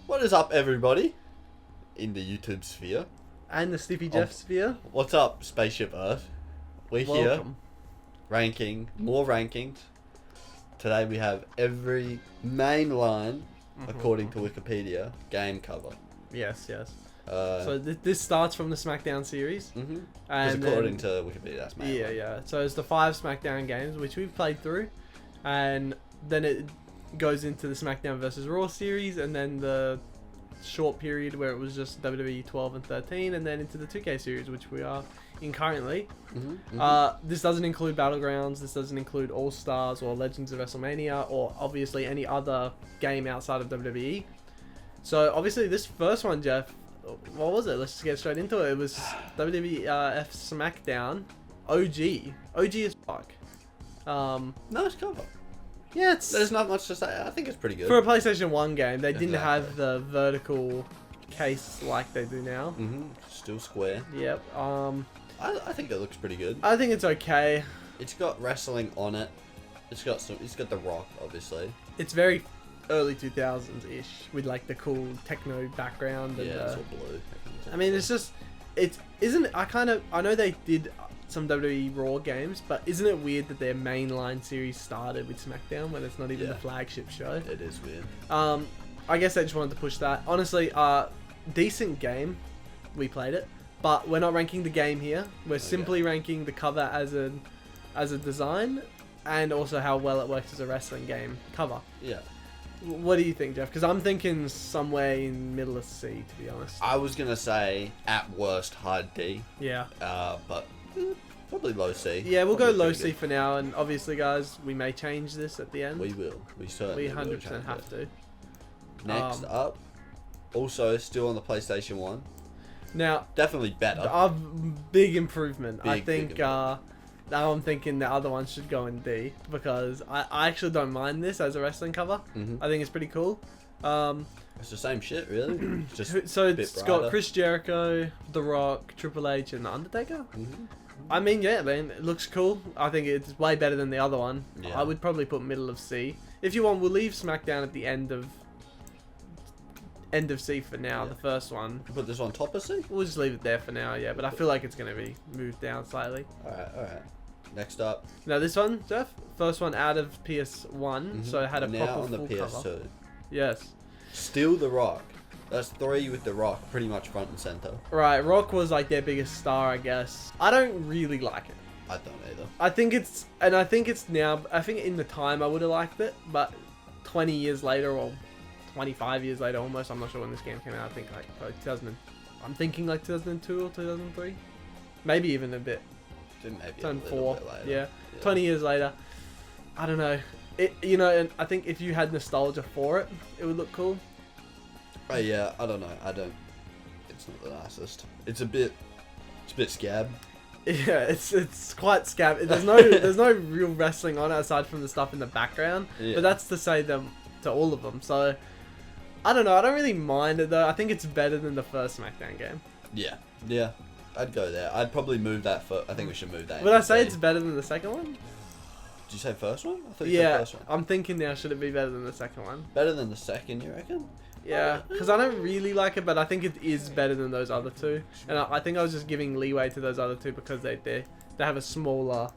What is up, everybody? In the YouTube sphere. And the Stiffy Jeff sphere. What's up, Spaceship Earth? We're here. Welcome. Ranking. More rankings. Today we have every main line, according to Wikipedia, game cover. Yes. So So this starts from the SmackDown series. and according to Wikipedia, that's main line. Yeah. So it's the 5 SmackDown games, which we've played through. And then it goes into the SmackDown versus Raw series, and then the short period where it was just WWE 12 and 13, and then into the 2K series, which we are in currently. This doesn't include Battlegrounds, this doesn't include All Stars or Legends of WrestleMania, or obviously any other game outside of WWE. So obviously this first one, Jeff, what was it? Let's just get straight into it. It was WWF SmackDown OG as fuck. Nice cover. Yeah, There's not much to say. I think it's pretty good. for a PlayStation 1 game. They didn't Exactly. have the vertical case like they do now. Still square. Yep. I think it looks pretty good. I think it's okay. It's got wrestling on it. It's got The Rock, obviously. It's very early 2000s ish with like the cool techno background. And, Yeah, it's all blue. I mean, it's just, I know they did some WWE Raw games, but isn't it weird that their mainline series started with SmackDown when it's not even the flagship show? It is weird. I guess I just wanted to push that. Honestly, decent game. We played it, but we're not ranking the game here. We're simply ranking the cover as a design, and also how well it works as a wrestling game cover. Yeah. What do you think, Jeff? Because I'm thinking somewhere in middle of C, to be honest. I was gonna say at worst hard D. Yeah. But probably low C. Yeah, we'll go Probably low pretty C good. for now, and obviously, guys, we may change this at the end. We will. We certainly We will 100% change have it. to. Next up, also still on the PlayStation 1. Now, Definitely better. a big improvement. I Big think improvement. now I'm thinking the other one should go in D, because I actually don't mind this as a wrestling cover. I think it's pretty cool. It's the same shit, really. Just So a bit it's brighter. got Chris Jericho, The Rock, Triple H, and The Undertaker. I mean, yeah, man, it looks cool. I think it's way better than the other one. Yeah. I would probably put middle of C. If you want, we'll leave SmackDown at the end of C for now, the first one. Put this on top of C? We'll just leave it there for now, yeah. But I feel like it's going to be moved down slightly. Alright. Next up, Now this one, Jeff, first one out of PS1, so it had a now proper on the full PS2. cover. Yes. Still The Rock. That's 3 with The Rock pretty much front and center. Right, Rock was like their biggest star, I guess. I don't really like it. I don't either. I think it's now, I think in the time I would have liked it, but 20 years later, or 25 years later almost, I'm not sure when this game came out, I think like probably 2002 or 2003. Maybe even a bit. Maybe a Turn little 4, bit later. yeah. 20 years later. I don't know. And I think if you had nostalgia for it, it would look cool. Oh yeah, I don't know. It's not the nicest. It's a bit scab. Yeah, it's quite scab. There's no real wrestling on it aside from the stuff in the background. Yeah. But that's to say them to all of them. So I don't know. I don't really mind it though. I think it's better than the first SmackDown game. Yeah. I'd go there. I'd probably move that for. I think we should move that. Would I into say C. it's better than the second one? Did you say first one? I thought you said Yeah, first one. I'm thinking now. Should it be better than the second one? Better than the second, you reckon? Yeah, because I don't really like it, but I think it is better than those other two. And I think I was just giving leeway to those other two because they have a smaller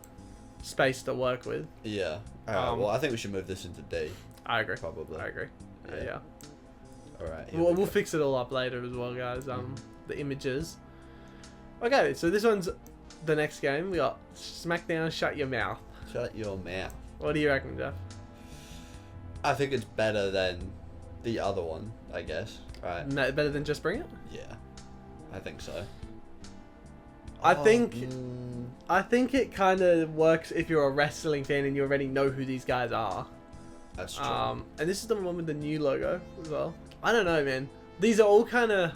space to work with. Yeah. Alright, well, I think we should move this into D. I agree. Probably. I agree. Yeah. Yeah. Alright. We'll fix it all up later as well, guys. The images. Okay, so this one's the next game. We got SmackDown Shut Your Mouth. Shut your mouth. What do you reckon, Jeff? I think it's better than the other one, I guess. Right. No, better than Just Bring It? Yeah. I think so. I think it kind of works if you're a wrestling fan and you already know who these guys are. That's true. And this is the one with the new logo as well. I don't know, man. These are all kind of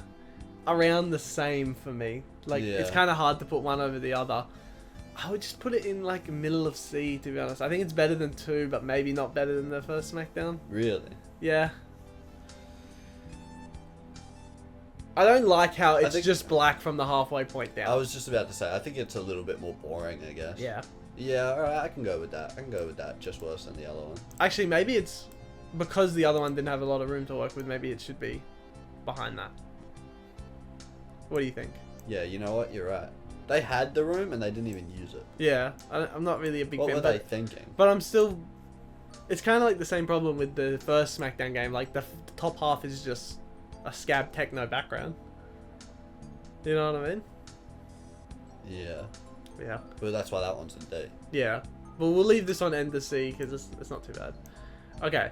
around the same for me. Like, it's Yeah. kind of hard to put one over the other. I would just put it in like middle of C, to be honest. I think it's better than 2, but maybe not better than the first SmackDown. Really? Yeah. I don't like how it's think- just black from the halfway point down. I was just about to say, I think it's a little bit more boring, I guess. Yeah. Yeah, alright, I can go with that. Just worse than the other one. Actually, maybe it's because the other one didn't have a lot of room to work with. Maybe it should be behind that. What do you think? Yeah, you know what? You're right. They had the room and they didn't even use it. Yeah, I'm not really a big What fan. were they thinking? But I'm still. It's kind of like the same problem with the first SmackDown game. Like the top half is just a scab techno background. You know what I mean? Yeah. Yeah. Well, that's why that one's in D. Yeah. Well, we'll leave this on N to C because it's not too bad. Okay.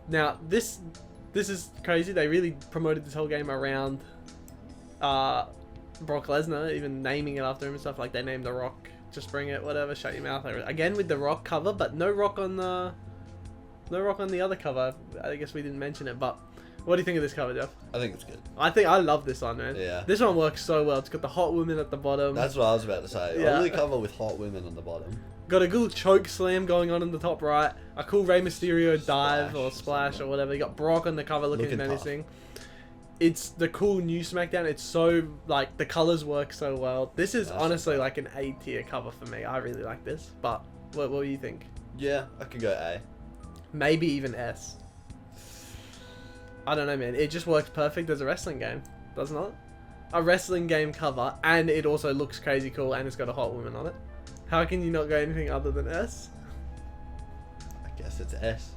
Now this is crazy. They really promoted this whole game around Brock Lesnar, even naming it after him and stuff. Like they named The Rock, just bring it, whatever, shut your mouth. Again with the Rock cover, but no Rock on the other cover. I guess we didn't mention it, but what do you think of this cover, Jeff? I think it's good. I love this one, man. Yeah. This one works so well. It's got the hot women at the bottom. That's what I was about to say. Yeah. Only cover with hot women on the bottom. Got a cool choke slam going on in the top right. A cool Rey Mysterio dive Splash or splash or whatever. You got Brock on the cover looking menacing. It's the cool new SmackDown. It's so, like, the colors work so well. This is honestly like an A tier cover for me. I really like this. But what do you think? Yeah, I could go A. Maybe even S. I don't know, man. It just works perfect as a wrestling game, does not? A wrestling game cover, and it also looks crazy cool, and it's got a hot woman on it. How can you not go anything other than S? I guess it's S.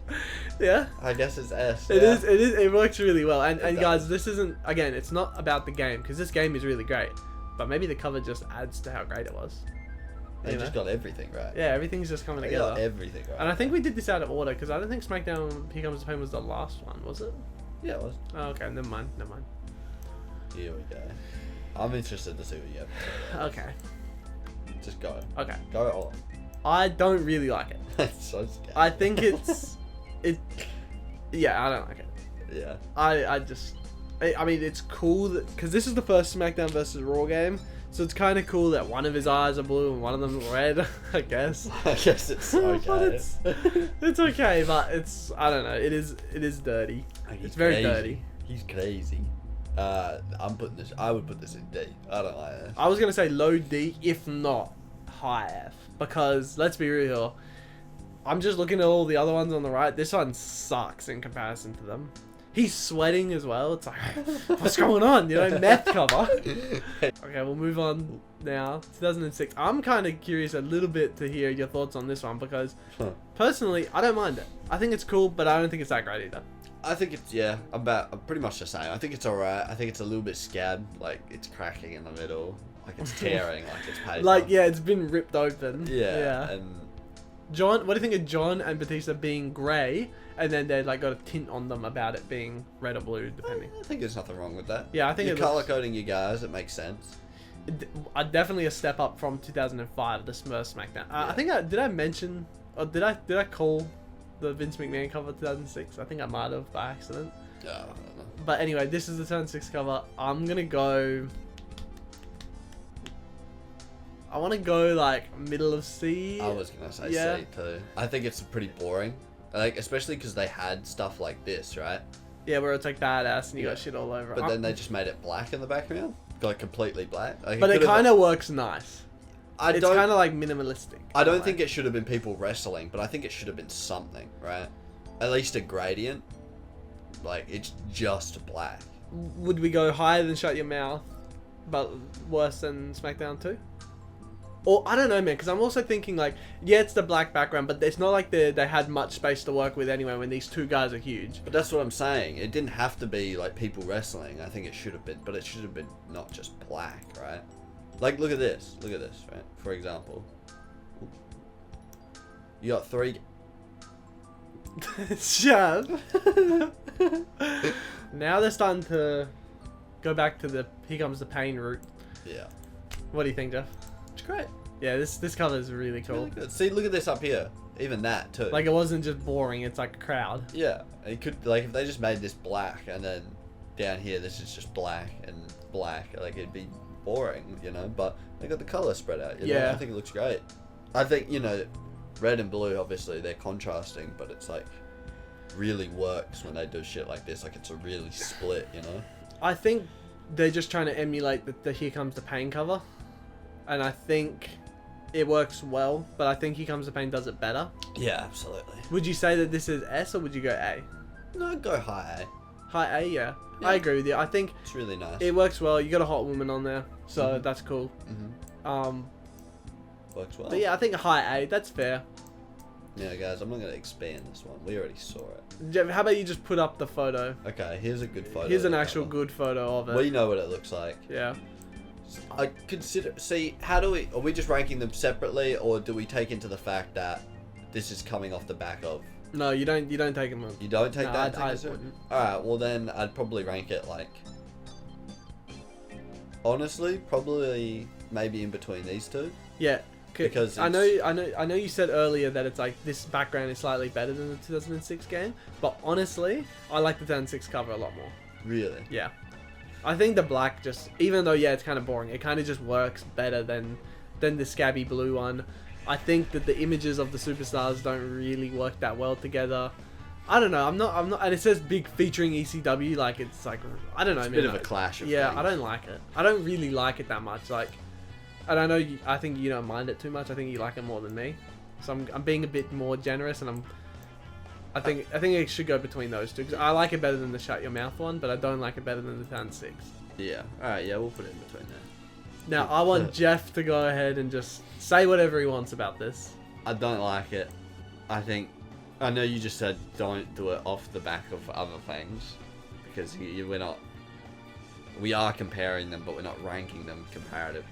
Yeah. I guess it's S. It is. It works really well. And It guys, does. this isn't, again, it's not about the game, because this game is really great. But maybe the cover just adds to how great it was. They You just know? got everything right. Yeah, everything's just coming They got together. everything right. And I think we did this out of order, because I don't think SmackDown Here Comes the Pain was the last one, was it? Yeah, it was. Oh, okay, never mind. Here we go. I'm interested to see what you have to say. Okay. Just go. Okay. Go all. I don't really like it. It's so scary. I think yeah, I don't like it. Yeah. I mean, it's cool because this is the first SmackDown versus Raw game, so it's kind of cool that one of his eyes are blue and one of them are red. I guess. I guess it's okay. But it's okay, but I don't know. It is dirty. It's very crazy. dirty. He's crazy. I would put this in D. I don't like it. I was gonna say low D, if not high F, because let's be real. I'm just looking at all the other ones on the right. This one sucks in comparison to them. He's sweating as well. It's like, what's going on? You know, meth cover. Okay, we'll move on now. 2006. I'm kind of curious a little bit to hear your thoughts on this one because, personally, I don't mind it. I think it's cool, but I don't think it's that great either. I think it's, I'm pretty much the same. I think it's alright. I think it's a little bit scabbed. Like, it's cracking in the middle. Like, it's tearing. Like, it's paper. Like, yeah, it's been ripped open. Yeah. And John, what do you think of John and Batista being grey, and then they like got a tint on them about it being red or blue, depending? I think there's nothing wrong with that. Yeah, I think you're it color looks, coding your guys. It makes sense. definitely a step up from 2005, the Smurf SmackDown. Yeah. I think did I mention, or did I call the Vince McMahon cover 2006? I think I might have by accident. I don't know. But anyway, this is the 2006 cover. I'm gonna go. I want to go like middle of C. I was gonna say Yeah. C too. I think it's pretty boring. Like, especially because they had stuff like this, right? Yeah, where it's like badass and you Yeah. got shit all over. But then they just made it black in the background, like completely black. Like, But it kind of works nice. It's kind of like minimalistic. I don't think it should have been people wrestling, but I think it should have been something, right? At least a gradient. Like, it's just black. Would we go higher than Shut Your Mouth, but worse than SmackDown 2? Or, I don't know, man, because I'm also thinking, like, yeah, it's the black background, but it's not like they had much space to work with anyway when these two guys are huge. But that's what I'm saying. It didn't have to be, like, people wrestling. I think it should have been, but it should have been not just black, right? Like, look at this. Look at this, right? For example. You got three... Shut. Now they're starting to go back to the Here Comes the Pain route. Yeah. What do you think, Jeff? It's great. Yeah, this cover is really cool. Really good. See, look at this up here. Even that, too. Like, it wasn't just boring, it's like a crowd. Yeah. It could, like, if they just made this black and then down here this is just black and black, like, it'd be boring, you know? But they got the colour spread out, you know? Yeah. I think it looks great. I think, you know, red and blue, obviously, they're contrasting, but it's, like, really works when they do shit like this. Like, it's a really split, you know? I think they're just trying to emulate the Here Comes the Pain cover. And I think it works well, but I think Here Comes the Pain does it better. Yeah, absolutely. Would you say that this is S or would you go A? No, go high A. High A, yeah. Yeah. I agree with you. I think It's really nice. it works well. You got a hot woman on there, so that's cool. Works well. But yeah, I think high A, that's fair. Yeah, guys, I'm not going to expand this one. We already saw it. Jeff, how about you just put up the photo? Okay, here's a good photo. Here's an of the actual cover. good photo of it. We know what it looks like. Yeah. I consider. See, how do we? Are we just ranking them separately, or do we take into the fact that this is coming off the back of? No, you don't take them. You don't take No, that. I into wouldn't. All right. Well, then I'd probably rank it like. Honestly, probably maybe in between these two. Yeah. Because I know you said earlier that it's like this background is slightly better than the 2006 game, but honestly, I like the 2006 cover a lot more. Really. Yeah. I think the black just, even though yeah, it's kind of boring, it kind of just works better than the scabby blue one. I think that the images of the superstars don't really work that well together. I don't know. I'm not, and it says big featuring ECW. Like it's like I don't know. It's a bit of a clash. Of yeah, things. I don't like it. I don't really like it that much. Like, and I know I think you don't mind it too much. I think you like it more than me. So I'm being a bit more generous, and I think it should go between those two because I like it better than the shut your mouth one, but I don't like it better than the 2006. Yeah. All right. Yeah, we'll put it in between there. Now I want Jeff to go ahead and just say whatever he wants about this. I don't like it. I know you just said don't do it off the back of other things because we are comparing them, but we're not ranking them comparative.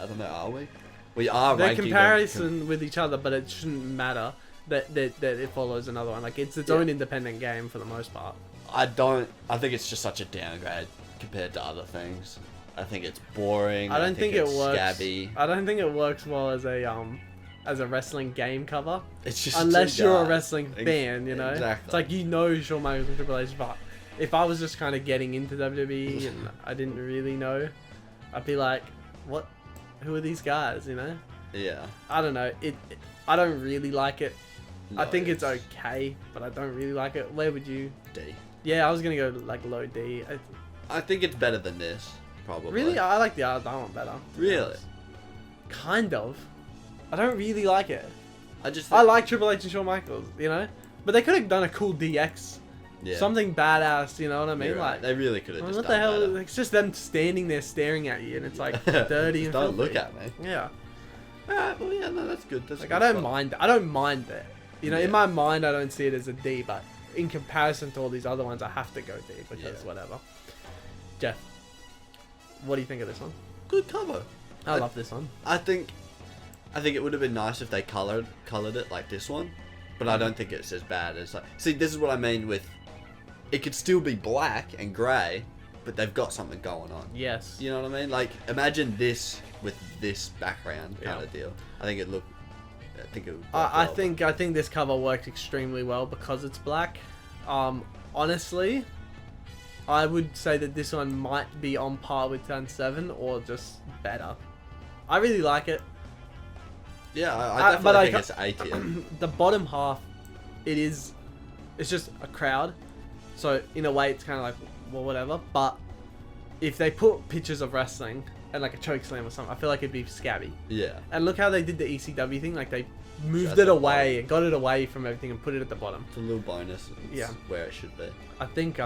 I don't know, are we? We are They're ranking comparison with each other, but it shouldn't matter that it follows another one. Like it's its own independent game for the most part. I think it's just such a downgrade compared to other things. I think it's boring. I don't think it it's works. Scabby. I don't think it works well as a wrestling game cover. It's just unless you're a wrestling fan, you know. Exactly. It's like you know Shawn Michaels and Triple H, but if I was just kind of getting into WWE and I didn't really know, I'd be like, what? Who are these guys? You know? Yeah. I don't know. I don't really like it. No, I think it's okay, but I don't really like it. Where would you? D. Yeah, I was gonna go like low D. I think it's better than this, probably. Really, I like the other one better. Really? Kind of. I don't really like it. I like Triple H and Shawn Michaels, you know, but they could have done a cool DX, something badass. You know what I mean? You're right. Like they really could have just what done the hell? better. It's just them standing there staring at you, and it's like dirty and don't filthy. look at me. Yeah. Alright, well, yeah, no, that's good. That's Like good I don't stuff. mind. I don't mind it. You know, Yeah. in my mind, I don't see it as a D, but in comparison to all these other ones, I have to go D because whatever. Jeff, what do you think of this one? Good cover. I love this one. I think it would have been nice if they colored it like this one, but I don't think it's as bad as like. See, this is what I mean with. It could still be black and grey, but they've got something going on. Yes. You know what I mean? Like imagine this with this background kind Yeah. of deal. I think it would. I think this cover worked extremely well because it's black. Honestly, I would say that this one might be on par with 10-7 or just better. I really like it. Yeah, I definitely think it's A tier. The bottom half, it's just a crowd. So in a way, it's kind of like, well, whatever. But if they put pictures of wrestling and like a choke slam or something, I feel like it'd be scabby. Yeah. And look how they did the ECW thing. Like they moved Shut it the away and got it away from everything and put it at the bottom. It's a little bonus. It's where it should be. I think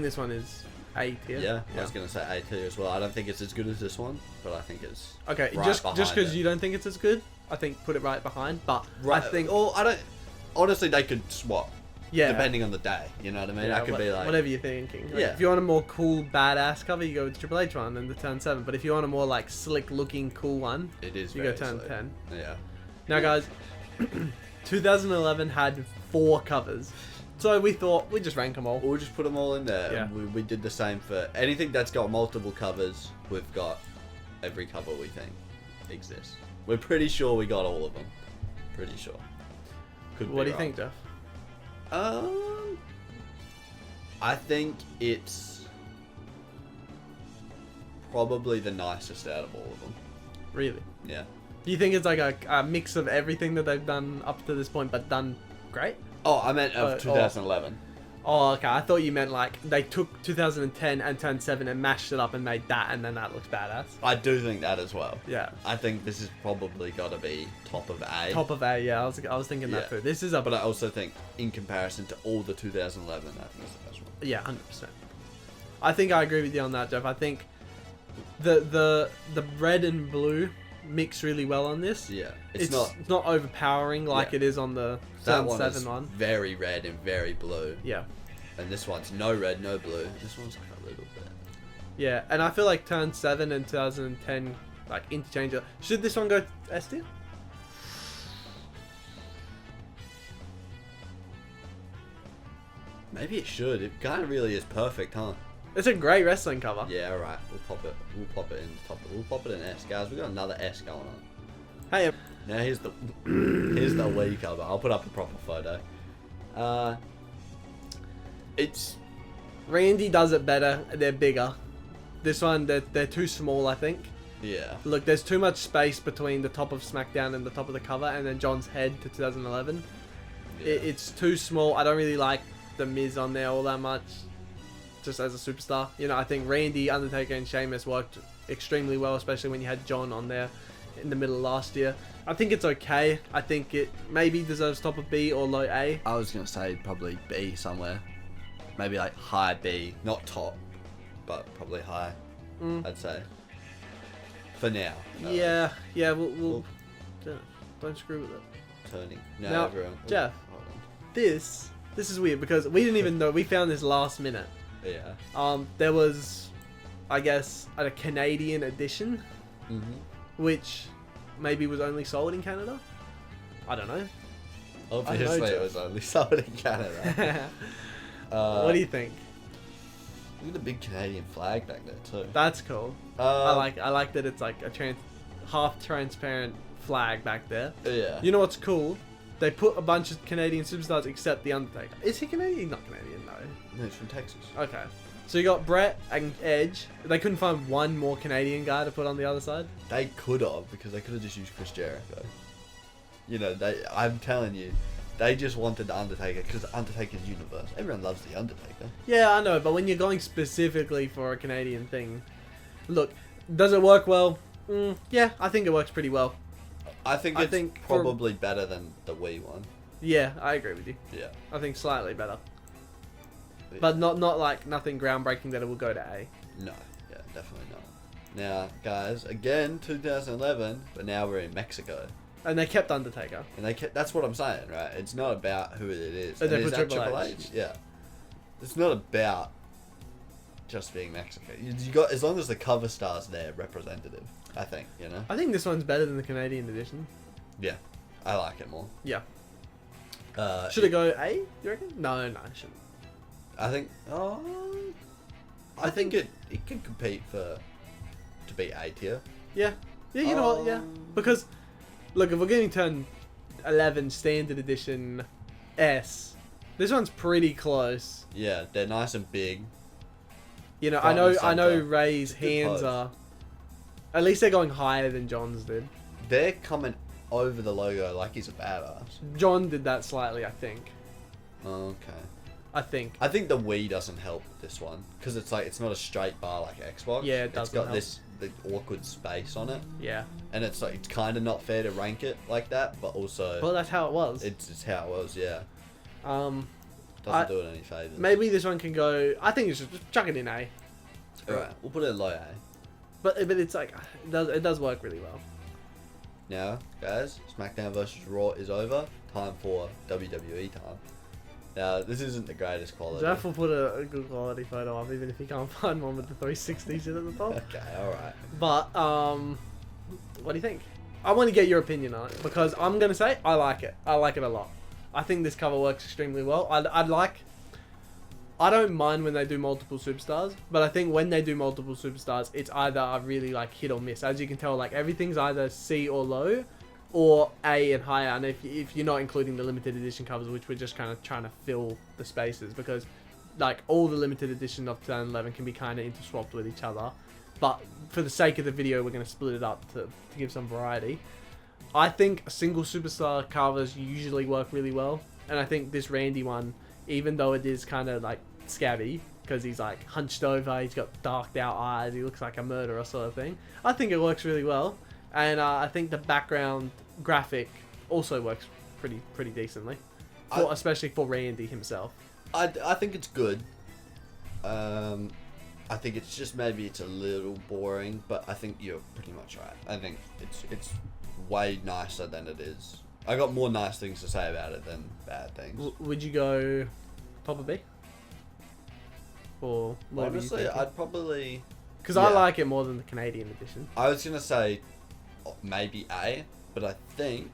this one is A tier. Yeah, I was gonna say A tier as well. I don't think it's as good as this one, but I think it's Okay, right just behind because it. you don't think it's as good, I think put it right behind. But Right. I think Or I don't. Honestly, they could swap. yeah, Depending on the day, you know what I mean. yeah, I could be like whatever you're thinking. Like, Yeah. If you want a more cool, badass cover, you go with the Triple H one and the Turn 7. But if you want a more like slick looking, cool one, it is. you very go Turn slick. 10. Yeah. Now, guys, 2011 had 4 covers, so we thought we'd just rank them all. We'll just put them all in there. Yeah. And we did the same for anything that's got multiple covers. We've got every cover we think exists. We're pretty sure we got all of them. Pretty sure. Could What be do you wrong. think, Jeff? I think it's probably the nicest out of all of them. Really? Yeah. Do you think it's like a mix of everything that they've done up to this point, but done great? Oh, I meant of Oh. 2011. Oh, okay. I thought you meant like they took 2010 and Turn 7 and mashed it up and made that, and then that looks badass. I do think that as well. Yeah. I think this is probably got to be top of A. Top of A, yeah. I was thinking that too. This is a... But I also think, in comparison to all the 2011, I think it's the best one. Yeah, 100%. I think I agree with you on that, Jeff. I think the red and blue mix really well on this. Yeah. It's not overpowering like it is on the that Turn one 7 is one. very red and very blue. Yeah. And this one's no red, no blue. This one's like a little bit. Yeah, and I feel like Turn 7 and 2010 like interchangeable. Should this one go S tier? Maybe it should. It kind of really is perfect, huh? It's a great wrestling cover. Yeah, alright. We'll pop it in top. We'll pop it in S. Guys, we got another S going on. Hey, Now here's the here's the Wii cover. I'll put up a proper photo. It's Randy does it better. They're bigger. This one, they're too small, I think. yeah. Look, there's too much space between the top of SmackDown and the top of the cover, and then John's head to 2011. Yeah. It's too small. I don't really like the Miz on there all that much, just as a superstar. You know, I think Randy, Undertaker, and Sheamus worked extremely well, especially when you had John on there in the middle of last year. I think it's okay. I think it maybe deserves top of B or low A. I was gonna say probably B somewhere. Maybe like high B, not top, but probably high. I'd say. For now. Yeah, we'll don't screw with it. Turning. No, Now, everyone. Jeff. Hold on. This is weird because we didn't even know. We found this last minute. Yeah. There was, I guess, a Canadian edition, which maybe was only sold in Canada. I don't know. Obviously, Jeff. it was only sold in Canada. What do you think? Look at the big Canadian flag back there too. That's cool. I like that it's like a half transparent flag back there. Yeah. You know what's cool? They put a bunch of Canadian superstars except the Undertaker. Is he Canadian? Not Canadian, no. No, it's from Texas. Okay. So you got Brett and Edge. They couldn't find one more Canadian guy to put on the other side. They could have, because they could have just used Chris Jericho. You know, I'm telling you, they just wanted the Undertaker because the Undertaker's universe. Everyone loves the Undertaker. Yeah, I know, but when you're going specifically for a Canadian thing, look, does it work well? Yeah, I think it works pretty well. I think it's probably better than the Wii one. Yeah, I agree with you. Yeah. I think slightly better. But not like nothing groundbreaking that it will go to A. No, yeah, definitely not. Now, guys, again, 2011, but now we're in Mexico. And they kept Undertaker. And that's what I'm saying, right? It's not about who it is. And they And is put that Triple H. Yeah. It's not about just being Mexican. You got, as long as the cover star's there, representative, I think, you know? I think this one's better than the Canadian edition. Yeah. I like it more. Yeah. Should it go A, you reckon? No, it shouldn't. I think, I think it can compete to be A tier. Yeah. Yeah, you know what, yeah. Because, look, if we're getting Turn 11 Standard Edition S, this one's pretty close. Yeah, they're nice and big. You know, Front I and know center. Ray's Good hands pose. are... At least they're going higher than John's did. They're coming over the logo like he's a badass. John did that slightly, I think. Okay. I think. I think the Wii doesn't help this one because it's not a straight bar like Xbox. Yeah, it It's doesn't got help. the awkward space on it, Yeah. and it's kind of not fair to rank it like that, but also Well, that's how it was. it's how it was. Yeah, Um, doesn't do it any favors. maybe this one can go... I think it's just chuck it in A. Alright, we'll put it in low A. But it's like... It does work really well. Now, guys, SmackDown vs. Raw is over. Time for WWE time. Now, this isn't the greatest quality. Jeff will put a good quality photo up, even if he can't find one with the 360s in at the top. Okay, alright. But, what do you think? I want to get your opinion on it, because I'm going to say I like it. I like it a lot. I think this cover works extremely well. I don't mind when they do multiple superstars, but I think when they do multiple superstars, it's either a really like hit or miss. As you can tell, like everything's either C or low, or A and higher. And if you're not including the limited edition covers, which we're just kind of trying to fill the spaces, because like all the limited edition of 2011 can be kind of interswapped with each other. But for the sake of the video, we're going to split it up to give some variety. I think single superstar covers usually work really well, and I think this Randy one even though it is kind of like scabby because he's like hunched over, he's got darked out eyes, he looks like a murderer sort of thing. I think it works really well, and I think the background graphic also works pretty decently, especially for Randy himself. I think it's good. I think it's just maybe it's a little boring, but I think you're pretty much right. I think it's way nicer than it is. I got more nice things to say about it than bad things. Would you go top of B? Or honestly, I'd probably... Because I like it more than the Canadian edition. I was going to say maybe A, but I think...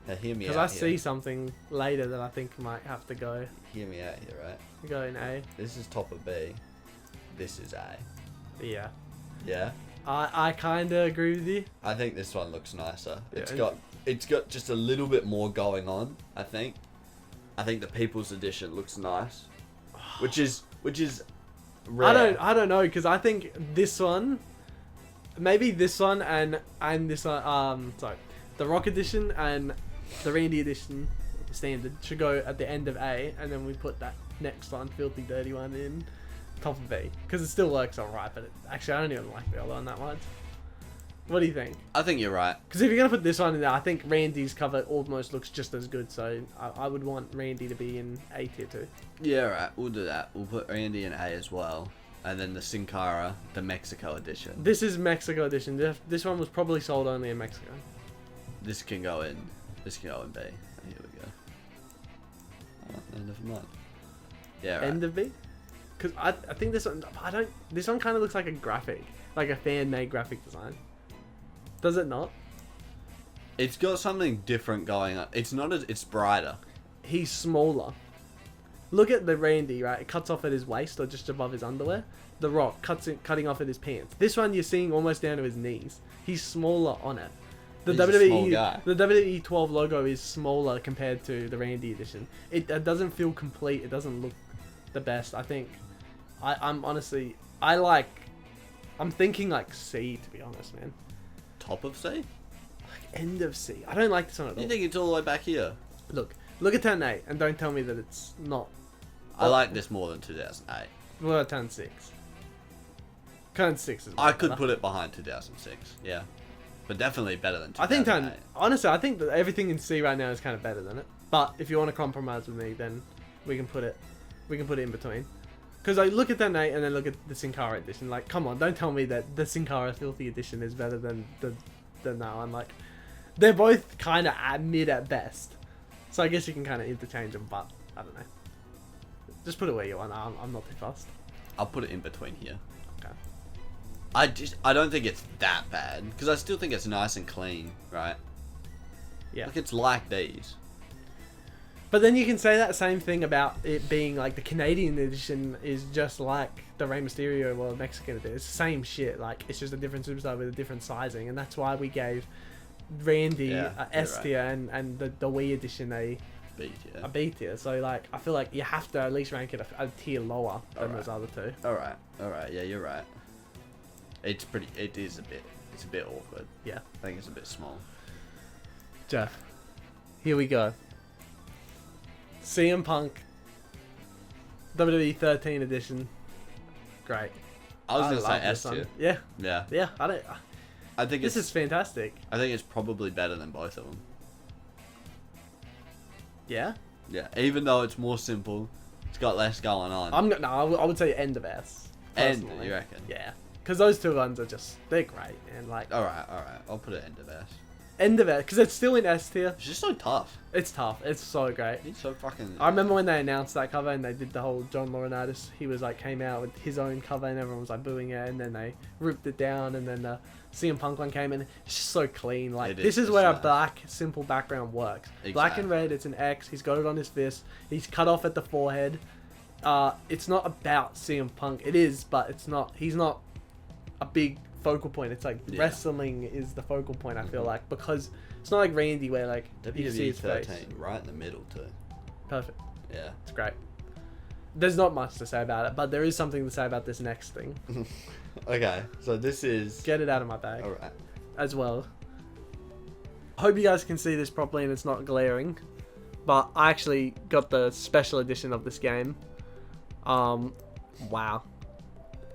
Now, hear me out. Because I see something later that I think might have to go. Hear me out here, right? Go in A. This is top of B. This is A. Yeah. Yeah? I kind of agree with you. I think this one looks nicer. Yeah. It's got just a little bit more going on, I think. I think the People's Edition looks nice. Which is rare. I don't know, because I think this one, maybe this one and this one, sorry, the Rock Edition and the Randy Edition standard should go at the end of A, and then we put that next one, Filthy Dirty one, in top of B, because it still works alright. But actually, I don't even like the other one that much. What do you think? I think you're right. Because if you're gonna put this one in there, I think Randy's cover almost looks just as good. So I would want Randy to be in A tier too. Yeah, right. We'll do that. We'll put Randy in A as well, and then the Sin Cara, the Mexico edition. This is Mexico edition. This one was probably sold only in Mexico. This can go in. This can go in B. Here we go. Oh, end of month. Yeah. Right. End of B. Because I think this one This one kind of looks like a graphic, like a fan-made graphic design. Does it not? It's got something different going on. It's not as... It's brighter. He's smaller. Look at the Randy, right? It cuts off at his waist or just above his underwear. The Rock cutting off at his pants. This one you're seeing almost down to his knees. He's smaller on it. The He's a small guy. The WWE 12 logo is smaller compared to the Randy edition. It doesn't feel complete. It doesn't look the best. I think I'm honestly I'm thinking like C, to be honest, man. Top of C? Like end of C. I don't like this one at all. You think it's all the way back here? Look at Turn 8 and don't tell me that it's not. I like this more than 2008. What about Turn 6? Turn 6 is I could put it behind 2006, yeah. But definitely better than 2008. Honestly, I think that everything in C right now is kind of better than it. But if you want to compromise with me, then we can put it in between. Because I look at Turn 8 and then look at the Sin Cara edition. Like, come on, don't tell me that the Sin Cara Filthy edition is better than that one. Like, they're both kind of mid at best. So I guess you can kind of interchange them, but I don't know. Just put it where you want. I'm not too fussed. I'll put it in between here. Okay. I don't think it's that bad, because I still think it's nice and clean, right? Yeah. Like, it's like these. But then you can say that same thing about it being like the Canadian edition is just like the Rey Mysterio or Mexican edition. It's the same shit. Like, it's just a different superstar with a different sizing, and that's why we gave Randy a S tier and the Wii edition a B tier. So like, I feel like you have to at least rank it a tier lower than those other two. Alright, yeah, you're right. It's a bit awkward. Yeah. I think it's a bit small. Jeff, here we go. CM Punk WWE 13 edition. Great. I was going to say love S this tier. one. Yeah. Yeah. Yeah. I think this is fantastic. I think it's probably better than both of them. Yeah. Yeah. Even though it's more simple, it's got less going on. I would say end of S. End, you reckon? Yeah. Because those two ones are they're great, and like. All right. I'll put it end of S. End of S, because it's still in S tier. It's just so tough. It's tough. It's so great. It's so fucking. I remember when they announced that cover and they did the whole John Laurinaitis. He was like came out with his own cover and everyone was like booing it, and then they ripped it down, and then the CM Punk one came in. It's just so clean. Like this is where a black simple background works. Exactly. Black and red. It's an X. He's got it on his fist. He's cut off at the forehead. It's not about CM Punk. It is, but it's not. He's not a big focal point. It's like wrestling is the focal point. I feel like, because it's not like Randy where like you see his 13 face. right in the middle too. Perfect. Yeah, it's great. There's not much to say about it, but there is something to say about this next thing. Okay, so this is... Get it out of my bag. Alright. As well. I hope you guys can see this properly and it's not glaring. but I actually got the special edition of this game. Wow.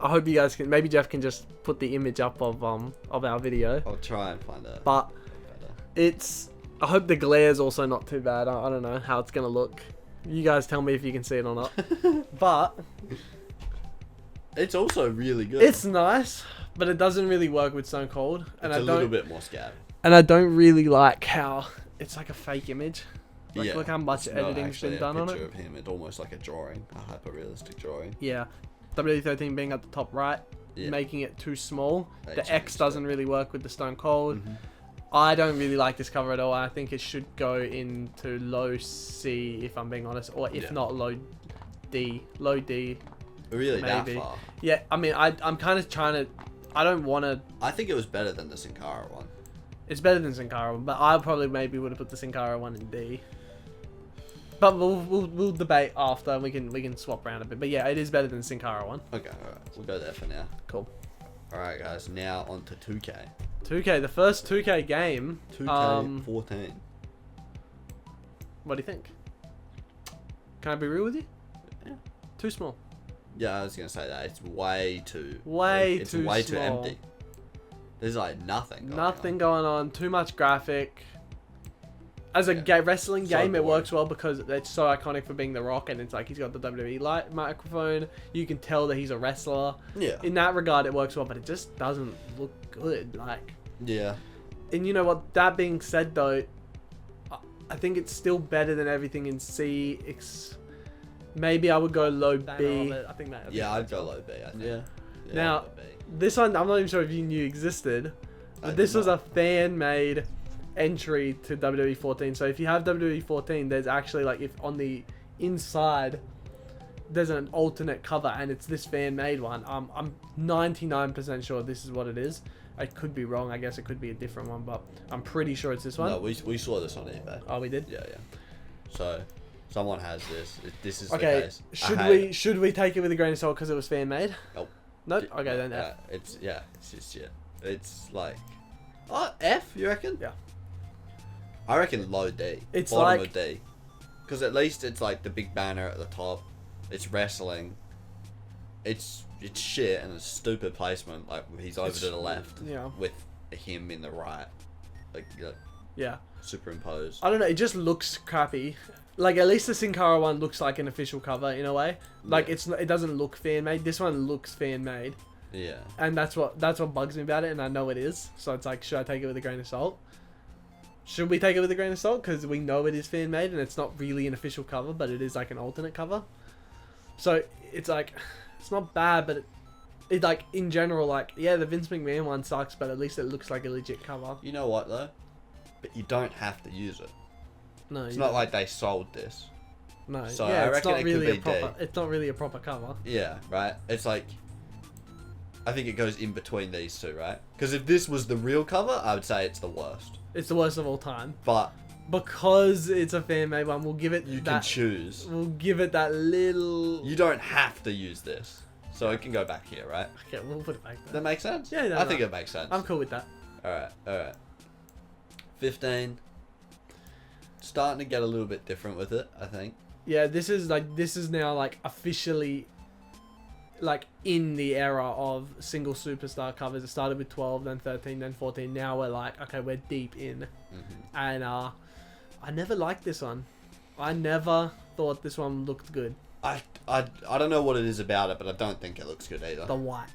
I hope you guys can. Maybe Jeff can just put the image up of our video. I'll try and find it. But better. it's. I hope the glare's also not too bad. I don't know how it's gonna look. You guys tell me if you can see it or not. But it's also really good. it's nice, but it doesn't really work with Stone Cold, and It's I a don't. little bit more scab. And I don't really like how it's like a fake image. Like, Yeah, look how much it's not editing's actually been done on a picture it. of him. It's almost like a drawing, a hyper-realistic drawing. Yeah. WWE13 being at the top right, Yeah. making it too small. They The X changed doesn't it. really work with the Stone Cold. Mhm. I don't really like this cover at all. I think it should go into low C, if I'm being honest, or if Yeah. not low D. Low D. Really Maybe. that far? Yeah, I mean, I'm kind of trying to. I don't want to. I think it was better than the Sin Cara one. It's better than Sin Cara, but I probably maybe would have put the Sin Cara one in D. But we'll debate after, and we can swap around a bit. But yeah, it is better than Sin Cara one. Okay, alright. We'll go there for now. Cool. Alright, guys. Now on to 2K. 2K, the first 2K game. 2K14. What do you think? Can I be real with you? Yeah. Too small. Yeah, I was going to say that. It's way too... Way too way small. too empty. There's like nothing going Nothing on. going on. Too much graphic. As a wrestling So game, it boring. works well because it's so iconic for being The Rock, and it's like he's got the WWE light microphone. You can tell that he's a wrestler. Yeah. In that regard, it works well, but it just doesn't look good. Like, Yeah. and you know what? That being said, though, I think it's still better than everything in C. Maybe I would go low B. I think that. Yeah, I'd go low B, I think. Yeah. Now, low B. this one, I'm not even sure if you knew existed, I but this did was not. a fan-made entry to WWE 14. So if you have WWE 14, there's actually like, if on the inside there's an alternate cover and it's this fan-made one. I'm 99% sure this is what it is. I could be wrong. I guess it could be a different one, but I'm pretty sure it's this one. No, we saw this on eBay. Oh, we did. Yeah. So, someone has this. This is the Okay. case. Should we take it with a grain of salt because it was fan-made? Nope. Nope. Okay then. Yeah, F. it's just shit. It's like, F. You reckon? Yeah. I reckon low D. It's Bottom like- of D. Because at least it's like the big banner at the top. It's wrestling. It's shit and it's stupid placement. Like he's over to the left. Yeah. With him in the right. Like Yeah. superimposed. I don't know. It just looks crappy. Like at least the Sin Cara one looks like an official cover in a way. Like Yeah. it doesn't look fan made. This one looks fan made, Yeah. and that's what bugs me about it. And I know it is. So it's like, should I take it with a grain of salt? Should we take it with a grain of salt because we know it is fan made and it's not really an official cover, but it is like an alternate cover. So it's like, it's not bad, but it like in general, like yeah, the Vince McMahon one sucks, but at least it looks like a legit cover. You know what though? But you don't have to use it. No, It's you not don't. like they sold this. No. So yeah, I it's reckon not it could really a be proper. D. It's not really a proper cover. Yeah, right? It's like, I think it goes in between these two, right? Because if this was the real cover, I would say it's the worst. It's the worst of all time. But Because it's a fan made one, we'll give it you can that. choose. We'll give it that little. You don't have to use this. So it can go back here, right? Okay, we'll put it back there. That makes sense? Yeah, no, I think no. it makes sense. I'm cool with that. Alright. 15. Starting to get a little bit different with it, I think. Yeah, this is now like officially like in the era of single superstar covers. It started with 12, then 13, then 14. Now we're like, okay, we're deep in. Mm-hmm. And I never liked this one. I never thought this one looked good. I don't know what it is about it, but I don't think it looks good either. The white.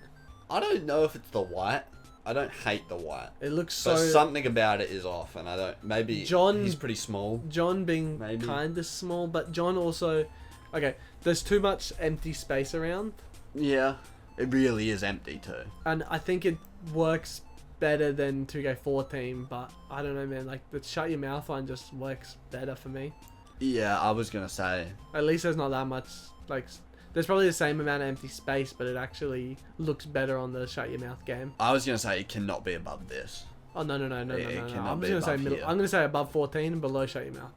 I don't know if it's the white. I don't hate the white. It looks so. But something about it is off, and I don't. Maybe John- he's pretty small. John being Maybe. kind of small, but John also. Okay, there's too much empty space around, Yeah, it really is empty too. and I think it works better than 2K14, but I don't know, man. Like the shut your mouth one just works better for me. Yeah, I was gonna say. At least there's not that much. Like there's probably the same amount of empty space, but it actually looks better on the shut your mouth game. I was gonna say it cannot be above this. Oh no. It I'm cannot just be gonna say above middle. here. I'm gonna say above 14 and below shut your mouth.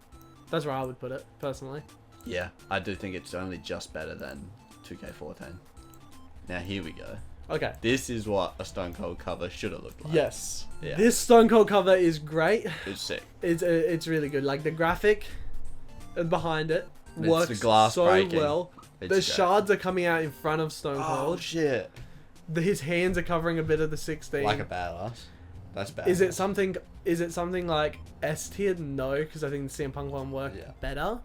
That's where I would put it personally. Yeah, I do think it's only just better than 2K14. Now here we go. Okay. This is what a Stone Cold cover should have looked like. Yes. Yeah. This Stone Cold cover is great. It's sick. It's really good. Like the graphic behind it It's works the glass so breaking. well. It's The great. shards are coming out in front of Stone Oh Cold. shit! His hands are covering a bit of the 16. Like a badass. That's bad. Is it something? Is it something like S tier? No, because I think the CM Punk one worked better.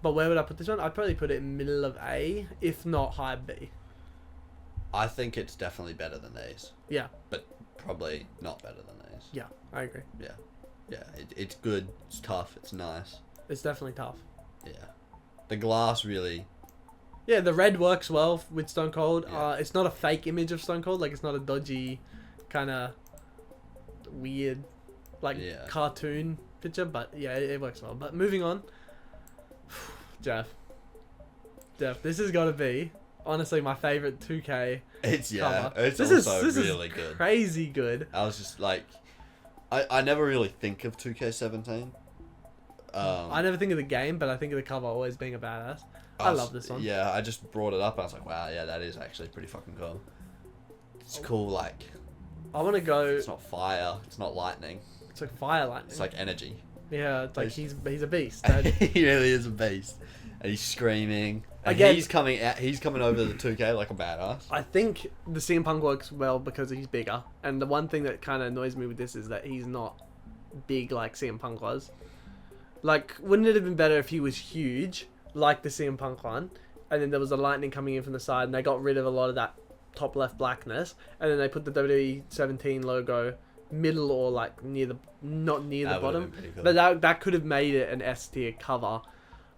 But where would I put this one? I'd probably put it in middle of A, if not high B. I think it's definitely better than these. Yeah. But probably not better than these. Yeah, I agree. Yeah. Yeah. It's good. It's tough. It's nice. It's definitely tough. Yeah. The glass really. Yeah, the red works well with Stone Cold. Yeah. It's not a fake image of Stone Cold. Like, it's not a dodgy, kind of weird, like, cartoon picture. But, yeah, it works well. But moving on. Jeff, this has got to be, honestly, my favorite 2K It's cover. It's this also is really good. Crazy good. I was just like, I never really think of 2K17. I never think of the game, but I think of the cover always being a badass. I love this one. Yeah, I just brought it up. I was like, wow, yeah, that is actually pretty fucking cool. It's cool, like, I want to go. it's not fire, it's not lightning, It's like fire lightning. it's like energy. Yeah, it's like he's a beast. He really is a beast. And he's screaming. And Again- he's coming over the 2K like a badass. I think the CM Punk works well because he's bigger. And the one thing that kind of annoys me with this is that he's not big like CM Punk was. Like, wouldn't it have been better if he was huge, like the CM Punk one, and then there was the lightning coming in from the side, and they got rid of a lot of that top left blackness, and then they put the WWE 17 logo middle or like not near the That would've bottom. been pretty cool. But that could have made it an S tier cover.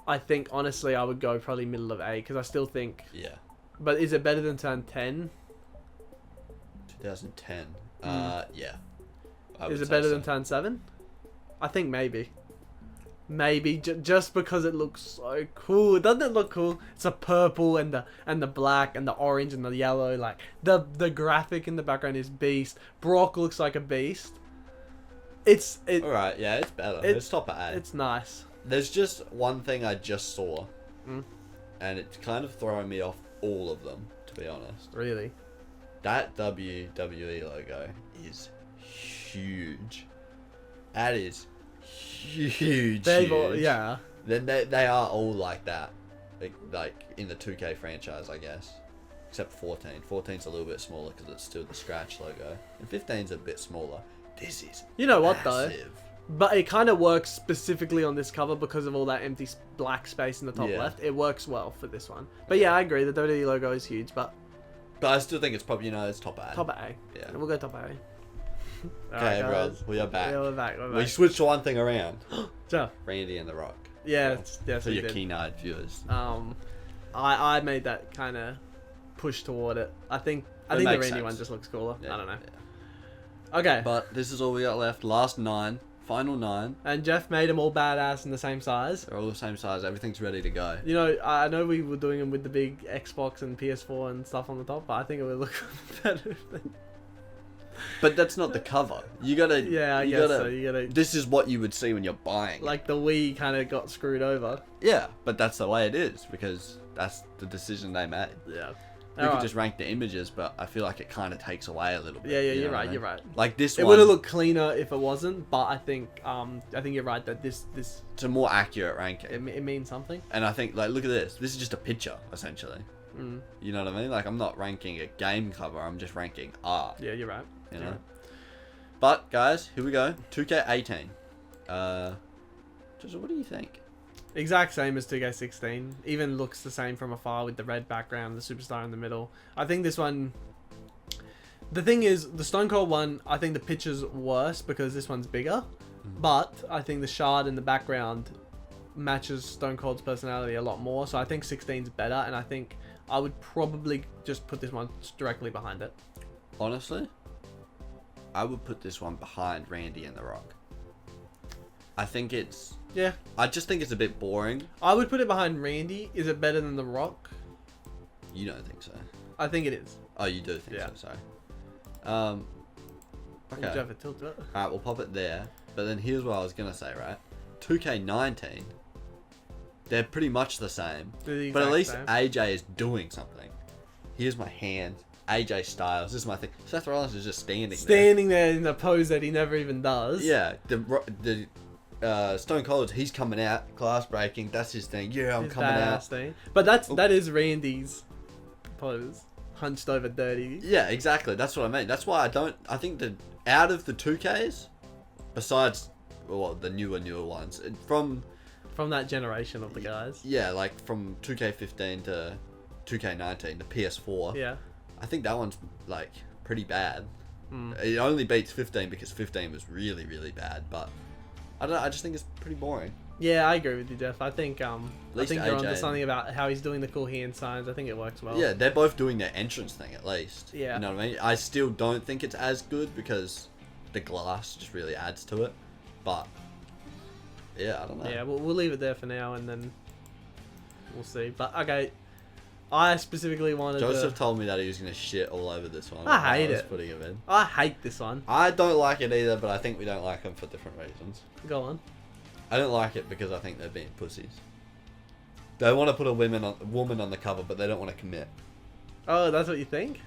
I think, honestly, I would go probably middle of A, because I still think... Yeah. But is it better than turn 10? 2010. Yeah. Is it better than turn 7? I think maybe. Maybe just because it looks so cool. Doesn't it look cool? It's a purple and the black and the orange and the yellow. Like the graphic in the background is beast. Brock looks like a beast. All right, yeah, it's better. It's top of A. It's nice. There's just one thing I just saw, and it's kind of throwing me off all of them, to be honest. Really? That WWE logo is huge. That is huge. Yeah. Then they are all like that, like in the 2K franchise, I guess. Except 14. 14's a little bit smaller because it's still the scratch logo, and 15's a bit smaller. This is You know what though? massive. But it kind of works specifically on this cover because of all that empty black space in the top left. It works well for this one. But yeah, I agree. The WWE logo is huge, but I still think it's probably it's top A. top A. Yeah. We'll go top A. Okay, bro, we are back. Yeah, we're back. We switched one thing around. Jeff. Randy and The Rock. Yeah, For we your did. keen-eyed viewers. I made that kind of push toward it. I think the makes Randy sense. one just looks cooler. Yeah, I don't know. yeah. Okay. But this is all we got left. Last 9. Final 9. And Jeff made them all badass in the same size. They're all the same size. Everything's ready to go. You know, I know we were doing them with the big Xbox and PS4 and stuff on the top, but I think it would look better. But that's not the cover. You gotta... Yeah, I guess so. You gotta... This is what you would see when you're buying. Like the Wii kind of got screwed over. Yeah, but that's the way it is because that's the decision they made. Yeah. You could just rank the images, but I feel like it kind of takes away a little bit. Yeah, you know you're what I right. mean? You're right. Like this It one... would have looked cleaner if it wasn't, but I think you're right that this It's a more accurate ranking. it means something. And I think, like, look at this. This is just a picture, essentially. You know what I mean? Like, I'm not ranking a game cover. I'm just ranking art. Yeah, you're right. You You're know? right. But, guys, here we go. 2K18. Just what do you think? Exact same as 2K16. Even looks the same from afar with the red background, the superstar in the middle. I think this one... The thing is, the Stone Cold one, I think the picture's worse because this one's bigger. But I think the shard in the background matches Stone Cold's personality a lot more. So I think 16's better, and I think I would probably just put this one directly behind it. Honestly, I would put this one behind Randy and The Rock. I think it's... Yeah. I just think it's a bit boring. I would put it behind Randy. Is it better than The Rock? You don't think so? I think it is. Oh, you do think Yeah. so, sorry. Okay. Would you have a tilt to it? Alright, we'll pop it there. But then here's what I was going to say, right? 2K19, they're pretty much the same. They're the But at exact least same. AJ is doing something. Here's my hand. AJ Styles. This is my thing. Seth Rollins is just standing there. Standing there in a pose that he never even does. Yeah. The Stone Cold, he's coming out, glass breaking. That's his thing. Yeah, I'm His coming out. badass thing. But that is Randy's pose. Hunched over dirty. Yeah, exactly. That's what I mean. That's why I think that out of the 2Ks, besides the newer ones, from that generation of the guys. Yeah, like from 2K15 to 2K19, the PS4. Yeah. I think that one's like pretty bad. It only beats 15 because 15 was really, really bad. But I don't know. I just think it's pretty boring. Yeah, I agree with you, Jeff. I think you're AJ onto something about how he's doing the cool hand signs. I think it works well. Yeah, they're both doing their entrance thing at least. Yeah. You know what I mean? I still don't think it's as good because the glass just really adds to it. But yeah, I don't know. Yeah, we'll leave it there for now, and then we'll see. But okay, I specifically wanted Joseph told me that he was going to shit all over this one. I hate was it. Putting him in. I hate this one. I don't like it either, but I think we don't like them for different reasons. Go on. I don't like it because I think they're being pussies. They want to put a woman on the cover, but they don't want to commit. Oh, that's what you think?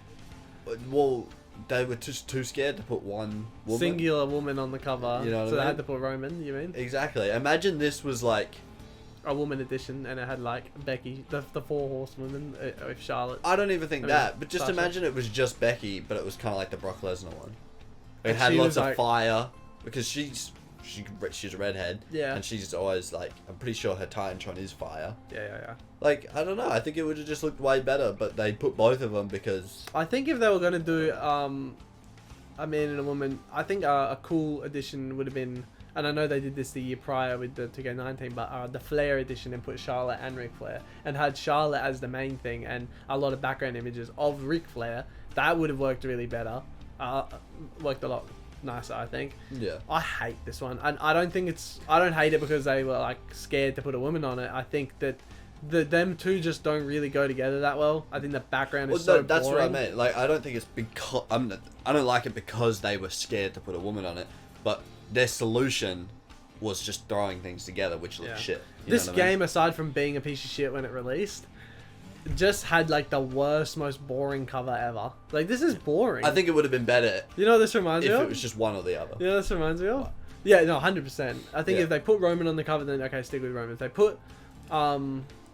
Well, they were just too scared to put one woman. Singular woman on the cover. You know what so I they mean? had to put Roman, you mean? Exactly. Imagine this was like A woman edition, and it had like Becky, the four horsewomen, with Charlotte. I don't even think that, but just Sasha. imagine it was just Becky, but it was kind of like the Brock Lesnar one. It And had she lots was of like- fire because she's a redhead. Yeah. And she's always like, I'm pretty sure her Titantron is fire. Yeah. Like, I don't know. I think it would have just looked way better, but they put both of them because I think if they were gonna do a man and a woman, I think a cool edition would have been, and I know they did this the year prior with the 2K19, but the Flair edition and put Charlotte and Ric Flair and had Charlotte as the main thing and a lot of background images of Ric Flair. That would have worked really better. Worked a lot nicer, I think. yeah. I hate this one, and I don't hate it because they were like scared to put a woman on it. I think that them two just don't really go together that well. I think the background is so that's boring. what I meant. Like, I don't think it's because I don't like it because they were scared to put a woman on it, but their solution was just throwing things together, which looked shit. You This know what I mean? game, aside from being a piece of shit when it released, just had like the worst, most boring cover ever. Like, this is boring. I think it would have been better You know what this reminds me if of? it was just one or the other. You know what this reminds me of? Yeah, no, 100%. I think Yeah. if they put Roman on the cover, then okay, stick with Roman. If they put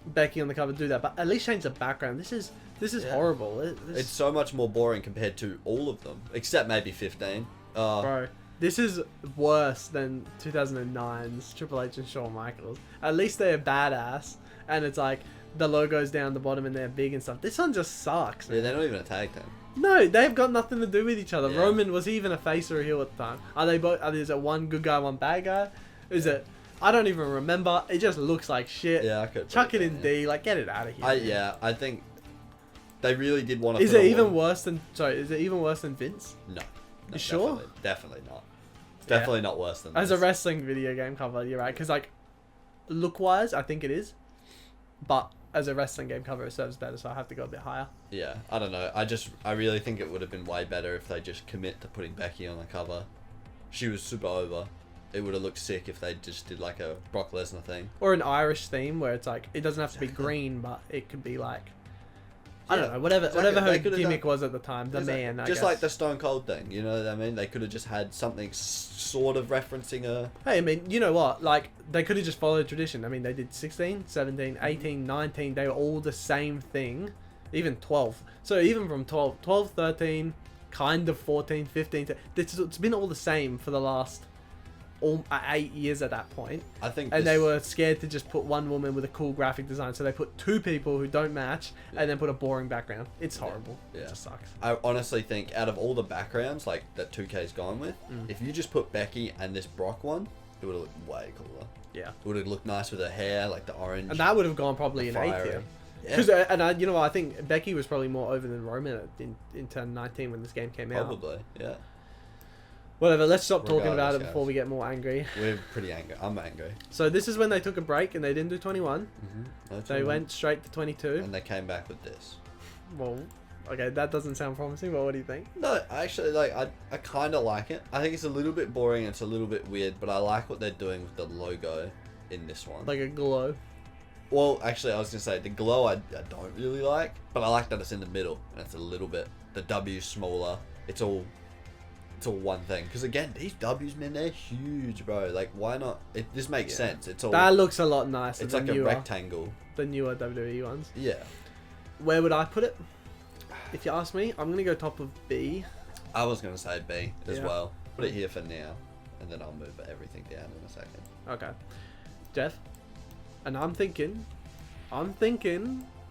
Becky on the cover, do that. But at least change the background. This is horrible. It's so much more boring compared to all of them, except maybe 15. Bro, this is worse than 2009's Triple H and Shawn Michaels. At least they're badass, and it's like the logo's down the bottom and they're big and stuff. This one just sucks, man. Yeah, they're not even a tag team. No, they've got nothing to do with each other. Yeah. Roman, was he even a face or a heel at the time? Are they both? Is it one good guy, one bad guy? Is it? I don't even remember. It just looks like shit. Yeah, I could. Chuck it in D. Like, get it out of here. I think they really did want to. Is it even worse than? Sorry, is it even worse than Vince? No. You sure? Definitely not. It's definitely not worse than As this. a wrestling video game cover, you're right. Because like, look wise, I think it is. But as a wrestling game cover, it serves better, so I have to go a bit higher. Yeah, I don't know. I really think it would have been way better if they just commit to putting Becky on the cover. She was super over. It would have looked sick if they just did like a Brock Lesnar thing. Or an Irish theme where it's like, it doesn't have to be green, but it could be like, I don't know, whatever her They could've gimmick done- was at the time, the man, I just guess. like the Stone Cold thing, you know what I mean? They could have just had something sort of referencing a... Hey, I mean, you know what? Like, they could have just followed tradition. I mean, they did 16, 17, 18, 19. They were all the same thing. Even 12. So even from 12, 13, kind of 14, 15. It's been all the same for the last 8 years at that point. I think And they were scared to just put one woman with a cool graphic design. So they put two people who don't match and then put a boring background. It's horrible. Yeah. It just sucks. I honestly think out of all the backgrounds like that 2K's gone with, if you just put Becky and this Brock one, it would have looked way cooler. Yeah. It would have looked nice with her hair, like the orange. And that would have gone probably in 8 fiery. tier. Yeah. Because you know what, I think Becky was probably more over than Roman in 2019 when this game came out. Probably, yeah. Whatever, let's stop talking about Regardless, it before guys. we get more angry. We're pretty angry. I'm angry. So this is when they took a break and they didn't do 21. They went straight to 22. And they came back with this. Well, okay, that doesn't sound promising, but what do you think? No, actually, like I kind of like it. I think it's a little bit boring. It's a little bit weird, but I like what they're doing with the logo in this one. Like a glow. Well, actually, I was gonna say the glow I don't really like, but I like that it's in the middle and it's a little bit the W smaller. It's it's all one thing. Because again, these W's, man, they're huge, bro. Like, why not? This makes sense. It's all. That looks a lot nicer. It's like a rectangle. The newer WWE ones. Yeah. Where would I put it? If you ask me, I'm gonna go top of B. I was gonna say B as well. Put it here for now, and then I'll move everything down in a second. Okay, Jeff. And I'm thinking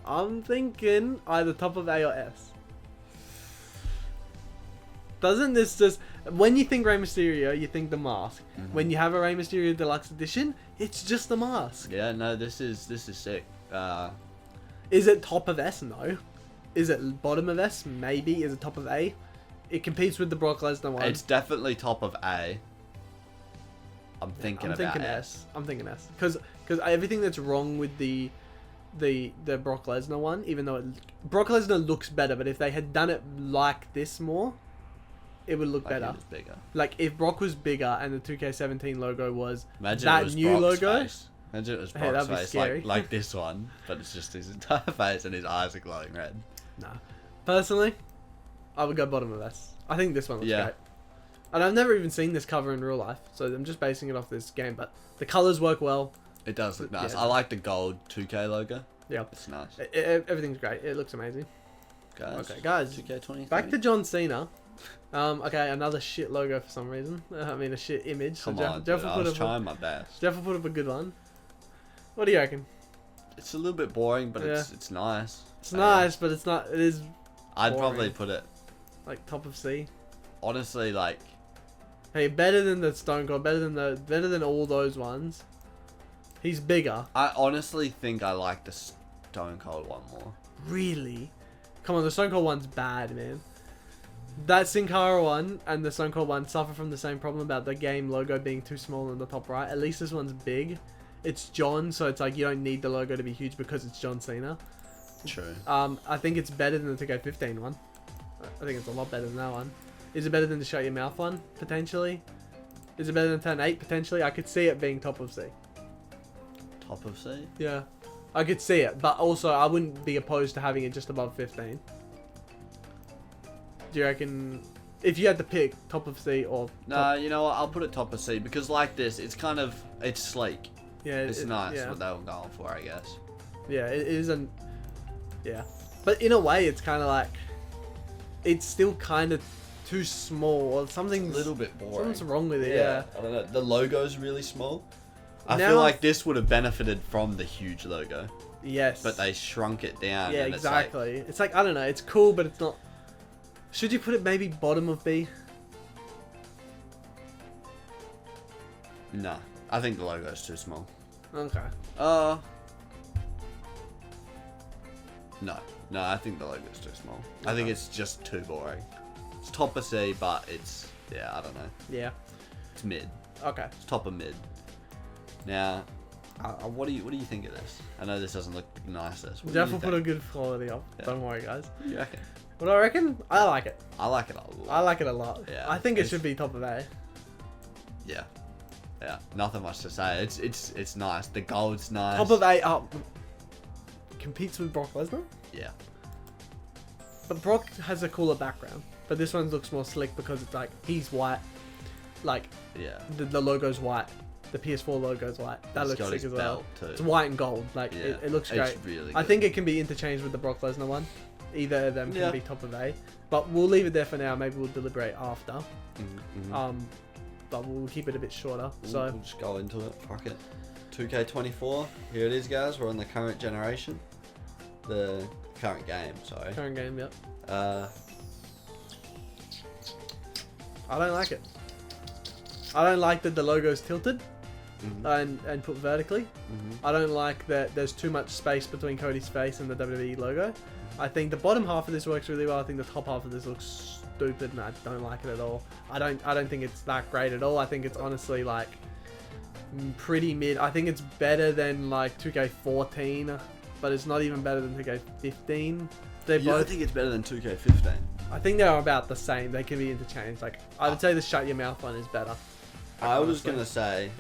either top of A or S. Doesn't this just... When you think Rey Mysterio, you think the mask. Mm-hmm. When you have a Rey Mysterio Deluxe Edition, it's just the mask. Yeah, no, this is sick. Is it top of S? No. Is it bottom of S? Maybe. Is it top of A? It competes with the Brock Lesnar one. It's definitely top of A. I'm thinking S. I'm thinking S. Because everything that's wrong with the Brock Lesnar one, even though Brock Lesnar looks better, but if they had done it like this more, it would look better. It was bigger. Like if Brock was bigger and the 2K17 logo was Imagine that it was new Brock's logo. Face. Imagine it was Hey, Brock's that'd be face, scary. like this one, but it's just his entire face and his eyes are glowing red. Nah. Personally, I would go bottom of S. I think this one looks Yeah. great. And I've never even seen this cover in real life, so I'm just basing it off this game. But the colors work well. It does look nice. Yeah. I like the gold 2K logo. Yeah, It's nice. everything's great. It looks amazing. Guys. Okay, guys. 2K23. Back to John Cena. Okay, another shit logo for some reason. I mean, a shit image. Come so on, Jeff dude, I will was put trying my best. Jeff will put up a good one. What do you reckon? It's a little bit boring, but Yeah. it's nice. It's nice, but it's not. It is I'd boring. probably put it, like top of C. honestly, like, Hey, better than the Stone Cold. Better than all those ones. He's bigger. I honestly think I like the Stone Cold one more. Really? Come on, the Stone Cold one's bad, man. That Sin Cara one and the Stone Cold one suffer from the same problem about the game logo being too small in the top right. At least this one's big. It's John, so it's like you don't need the logo to be huge because it's John Cena. True. I think it's better than the 2K15 one. I think it's a lot better than that one. Is it better than the Shut Your Mouth one? Potentially. Is it better than Turn 8? Potentially. I could see it being top of C. Top of C? Yeah. I could see it, but also I wouldn't be opposed to having it just above 15. Do you reckon... If you had to pick top of C or... Nah, you know what? I'll put it top of C because like this, it's kind of... It's sleek. Yeah, It's nice yeah. what they were going for, I guess. Yeah, it isn't... Yeah. But in a way, it's kind of like... It's still kind of too small or something's... A little bit boring. Something's wrong with it, yeah. I don't know. The logo's really small. I Now- feel like this would have benefited from the huge logo, Yes. but they shrunk it down. Yeah, and exactly. It's like, I don't know, it's cool, but it's not... Should you put it maybe bottom of B? Nah, I think the logo's too small. Okay. No, I think the logo's too small. I think it's just too boring. It's top of C, but it's, yeah, I don't know. Yeah. It's mid. Okay. It's top of mid. Now, what do you think of this? I know this doesn't look the nicest. What do Jeff you will put a think? good quality up. Yeah. Don't worry, guys. What do you reckon? What do I reckon? I like it. I like it a lot. I like it a lot. Yeah, I think it it's- should be top of A. Yeah. Yeah, nothing much to say. It's nice. The gold's nice. Top of A. Competes with Brock Lesnar? Yeah. But Brock has a cooler background. But this one looks more slick because it's like, he's white. Like, Yeah. the logo's white. The PS4 logo's white. That He's looks got sick his as well. belt too. It's white and gold. Like, Yeah. it looks great. It's really I good. think it can be interchanged with the Brock Lesnar one. Either of them can Yeah. be top of A. But we'll leave it there for now. Maybe we'll deliberate after. Mhm. But we'll keep it a bit shorter. We'll just go into it. Fuck it. 2K24. Here it is, guys. We're on the current generation. The current game, sorry. Current game, yep. I don't like it. I don't like that the logo's tilted and put vertically. I don't like that there's too much space between Cody's face and the WWE logo. I think the bottom half of this works really well. I think the top half of this looks stupid and I don't like it at all. I don't think it's that great at all. I think it's honestly like pretty mid. I think it's better than like 2K14, but it's not even better than 2K15. They You don't both. think it's better than 2K15? I think they're about the same. They can be interchanged. Like I would say the Shut Your Mouth one is better. I was honestly. gonna say,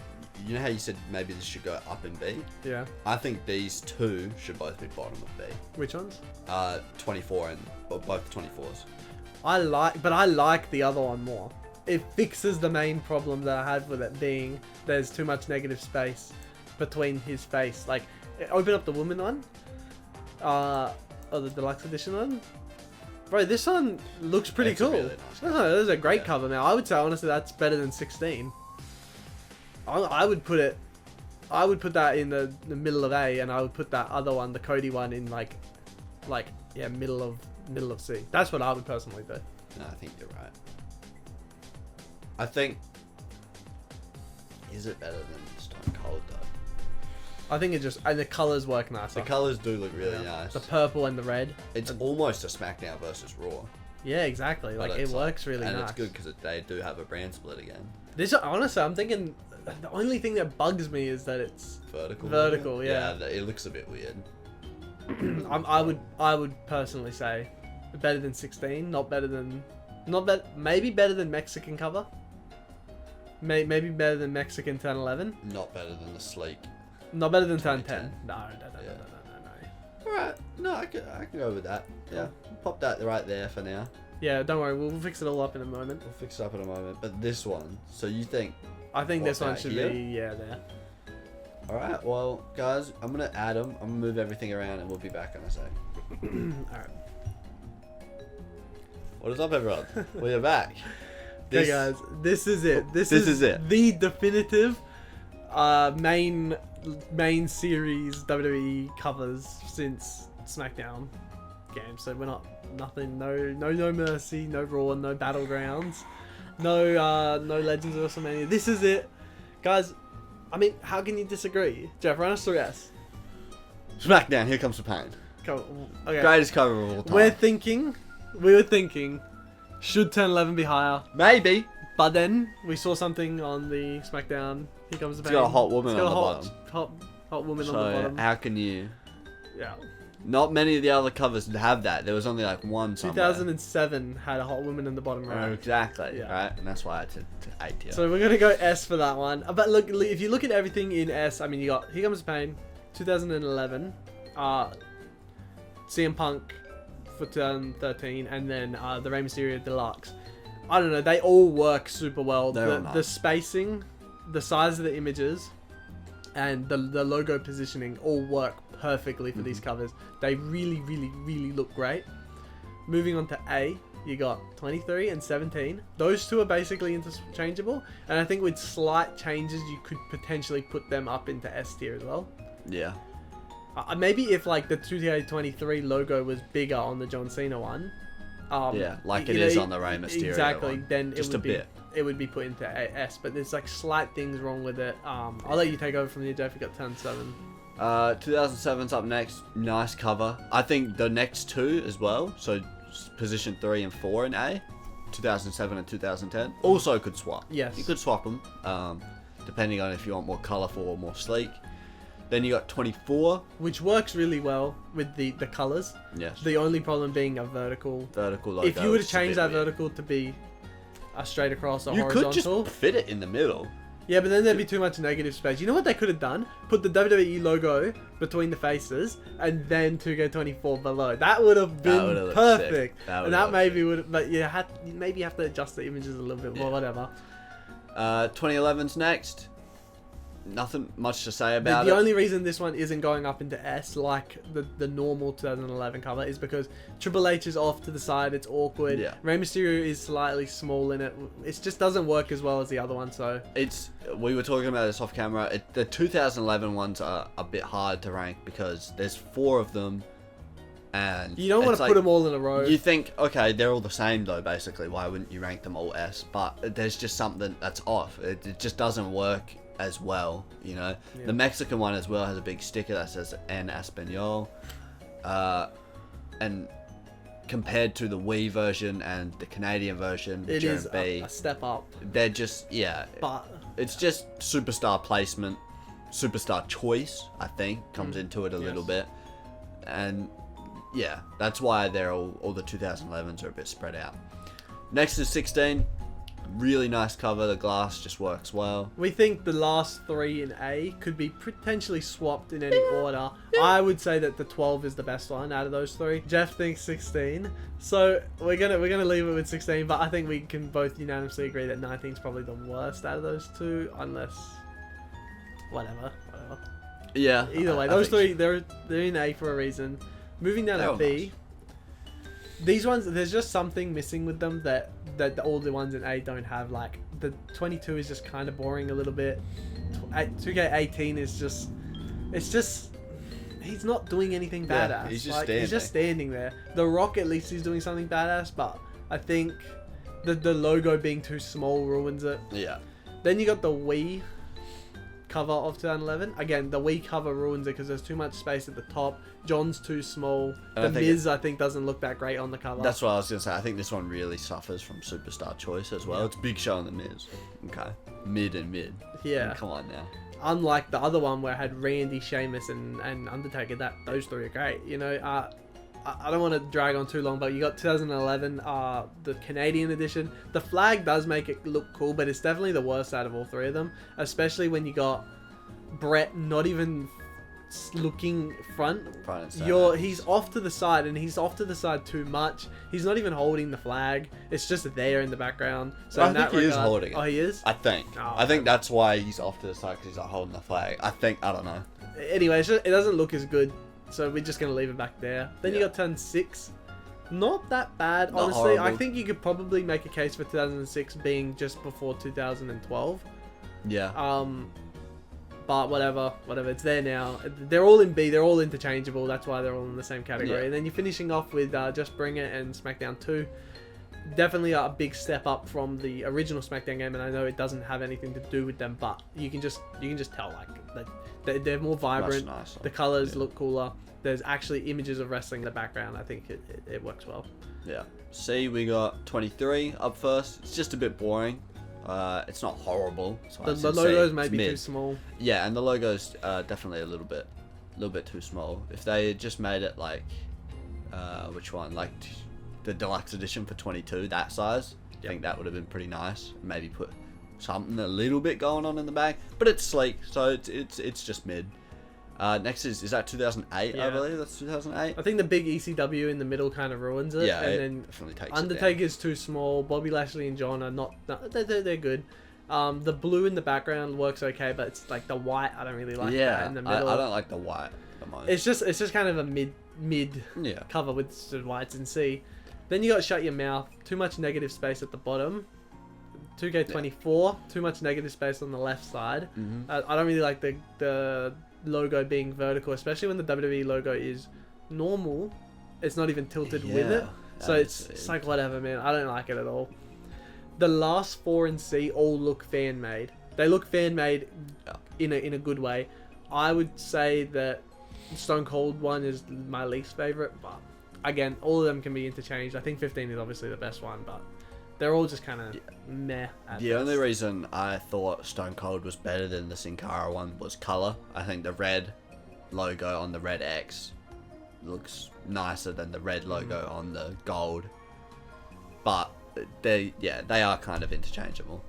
you know how you said maybe this should go up in B? Yeah. I think these two should both be bottom of B. Which ones? 24 and both 24s. I like the other one more. it fixes the main problem that I had with it being there's too much negative space between his face. Like, open up the woman one, or the deluxe edition one. Bro, this one looks pretty cool. Really nice cover. That is a great cover. Now, I would say honestly that's better than 16. I would put that in the middle of A, and I would put that other one, the Cody one, in like middle of C. That's what I would personally do. No, I think you're right. I think, is it better than Stone Cold though? I think and the colors work nicer. The colors do look really nice. The purple and the red. It's almost a SmackDown versus Raw. Yeah, exactly. Like, it works really nice. And it's good because they do have a brand split again. This, honestly, I'm thinking the only thing that bugs me is that it's vertical. Yeah, it looks a bit weird. I would personally say better than 16, maybe better than Mexican cover. Maybe better than Mexican 1011. Not better than the sleek. Not better than 1010. No. Alright, no, I can go with that. Yeah, pop that right there for now. Yeah, don't worry, we'll fix it all up in a moment. We'll fix it up in a moment. But this one, so you think? I think this one should be there. Alright, well, guys, I'm going to add them. I'm going to move everything around and we'll be back in a sec. Alright. What is up, everyone? We're back. Okay, guys, this is it. This is it. The definitive main series WWE covers since SmackDown game. So we're no Mercy, no Raw, no Battlegrounds, no Legends of WrestleMania. This is it, guys. I mean, how can you disagree? Jeff, run us through S. SmackDown, here comes the pain. Okay. Greatest cover of all time. We were thinking, should 1011 be higher? Maybe. But then we saw something on the SmackDown. Here comes the pain. It's got a hot woman on the bottom. Hot woman so on the bottom. How can you? Yeah. Not many of the other covers have that. There was only like one somewhere. 2007 had a hot woman in the bottom right. Exactly. Yeah. Right, and that's why I had to 8 tier. So we're gonna go S for that one. But look, if you look at everything in S, I mean, you got Here Comes the Pain, 2011, CM Punk for 2013, and then the Rey Mysterio Deluxe. I don't know. They all work super well. The spacing, the size of the images, and the logo positioning all work perfectly for these covers. They really, really, really look great. Moving on to A, you got 23 and 17. Those two are basically interchangeable, and I think with slight changes, you could potentially put them up into S tier as well. Yeah. Maybe if like the 2K23 logo was bigger on the John Cena one. Yeah, like it is on the Rey Mysterio exactly, one. then Just a bit. It would be put into S, but there's like slight things wrong with it. I'll let you take over from here, Jeff. You got 10-7. 2007's up next. Nice cover. I think the next two as well. So position 3 and 4 in A, 2007 and 2010. Also could swap. Yes. You could swap them, depending on if you want more colourful or more sleek. Then you got 24. Which works really well with the colours. Yes. The only problem being a vertical logo. If you were to change that vertical to be a straight across or horizontal. You could just fit it in the middle. Yeah, but then there'd be too much negative space. You know what they could have done? Put the WWE logo between the faces and then 2K24 below. That would have been perfect. That maybe would have, but you maybe have to adjust the images a little bit more, whatever. 2011's next. Nothing much to say about The only reason this one isn't going up into S like the normal 2011 cover is because Triple H is off to the side. It's awkward. Yeah. Rey Mysterio is slightly small in it. It just doesn't work as well as the other one. So we were talking about this off camera. The 2011 ones are a bit hard to rank because there's 4 of them, and you don't want to put them all in a row. You think, okay, they're all the same though. Basically, why wouldn't you rank them all S? But there's just something that's off. It just doesn't work as well, you know. Yeah. The Mexican one as well has a big sticker that says En Español, and compared to the Wii version and the Canadian version, it is a step up. They're just but it's just superstar placement, superstar choice. I think comes into it a little bit, and yeah, that's why they're all the 2011s are a bit spread out. Next is 16. Really nice cover. The glass just works well. We think the last 3 in A could be potentially swapped in any order. I would say that the 12 is the best one out of those 3. Jeff thinks 16. So we're gonna leave it with 16, but I think we can both unanimously agree that 19 is probably the worst out of those 2, unless whatever. Yeah. Either way, those 3 they're in A for a reason. Moving down to B. Nice. These ones, there's just something missing with them that all the ones in A don't have. Like, the 22 is just kind of boring a little bit. 2K18 is just... It's just... He's not doing anything badass. Yeah, he's just He's just standing there. The Rock, at least he's doing something badass, but I think the logo being too small ruins it. Yeah. Then you got the Wii cover of 2011. Again, the Wii cover ruins it because there's too much space at the top. John's too small. The Miz, I think, doesn't look that great on the cover. That's what I was going to say. I think this one really suffers from Superstar choice as well. Yeah. It's Big Show and the Miz. Okay. Mid and mid. Yeah. Come on now. Unlike the other one where I had Randy, Sheamus, and Undertaker, those 3 are great. You know, I don't want to drag on too long, but you got 2011, the Canadian edition. The flag does make it look cool, but it's definitely the worst out of all 3 of them. Especially when you got Brett not even looking front. He's off to the side, and he's off to the side too much. He's not even holding the flag. It's just there in the background. So I think he is holding it. Oh, he is? I think. Oh, I think that's why he's off to the side, because he's not holding the flag. I don't know. Anyway, it doesn't look as good. So we're just going to leave it back there. Then you got 2006. Not that bad, not honestly. horrible. I think you could probably make a case for 2006 being just before 2012. Yeah. But whatever. It's there now. They're all in B. They're all interchangeable. That's why they're all in the same category. Yeah. And then you're finishing off with Just Bring It and SmackDown 2. Definitely a big step up from the original SmackDown game, and I know it doesn't have anything to do with them, but you can just tell like that they're more vibrant. Much nicer. The colors look cooler. There's actually images of wrestling in the background. I think it works well. Yeah. C, we got 23 up first. It's just a bit boring. It's not horrible. The logo's maybe too small. Yeah, and the logo's definitely a little bit too small. If they had just made it like, which one? Like the deluxe edition for 22, that size. I think that would have been pretty nice. Maybe put something a little bit going on in the back, but it's sleek, so it's just mid. Next is that 2008? Yeah. I believe that's 2008. I think the big ECW in the middle kind of ruins it. Yeah, and it then definitely takes Undertaker's too small. Bobby Lashley and John are not they're good. The blue in the background works okay, but it's like the white I don't really like that in the middle. I don't like the white the most. It's just kind of a mid cover with the whites and C. Then you got Shut Your Mouth. Too much negative space at the bottom. 2K24. Too much negative space on the left side. Mm-hmm. I don't really like the logo being vertical, especially when the WWE logo is normal. It's not even tilted with it. So it's like whatever, man. I don't like it at all. The last 4 in C all look fan made. They look fan made in a good way. I would say that Stone Cold one is my least favorite, but again, all of them can be interchanged. I think 15 is obviously the best one, but they're all just kind of meh. The only reason I thought Stone Cold was better than the Sin Cara one was color. I think the red logo on the red X looks nicer than the red logo on the gold. But they are kind of interchangeable.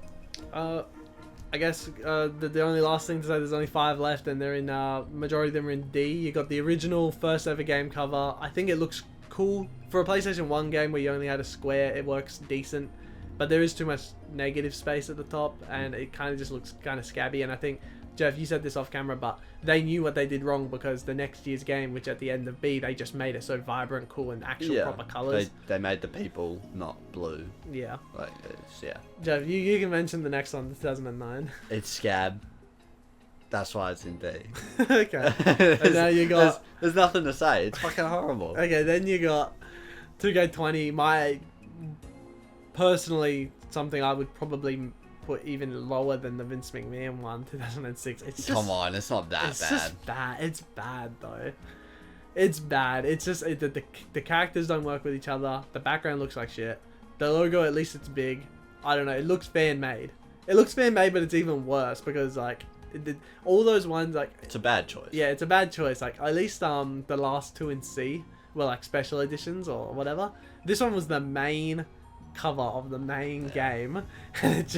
I guess the only last thing to say, there's only 5 left, and they're in majority of them are in D. You got the original first ever game cover. I think it looks cool for a PlayStation 1 game where you only had a square. It works decent, but there is too much negative space at the top, and it kind of just looks kind of scabby. And I think, Jeff, you said this off camera, but they knew what they did wrong, because the next year's game, which at the end of B, they just made it so vibrant, cool, and actual proper colors. They made the people not blue. Yeah. Like Jeff, you can mention the next one, 2009. It's Scab. That's why it's in D. Okay. And now you got... There's nothing to say. It's fucking horrible. Okay, then you got 2K20. Personally, something I would probably put even lower than the Vince McMahon one, 2006. It's just, come on, it's not that bad. It's just bad. It's bad though. It's bad. It's just the characters don't work with each other. The background looks like shit. The logo, at least it's big. I don't know. It looks fan made. It looks fan made, but it's even worse because like all those ones like. It's a bad choice. Yeah, it's a bad choice. Like at least the last 2 in C were like special editions or whatever. This one was the main cover of the main game, and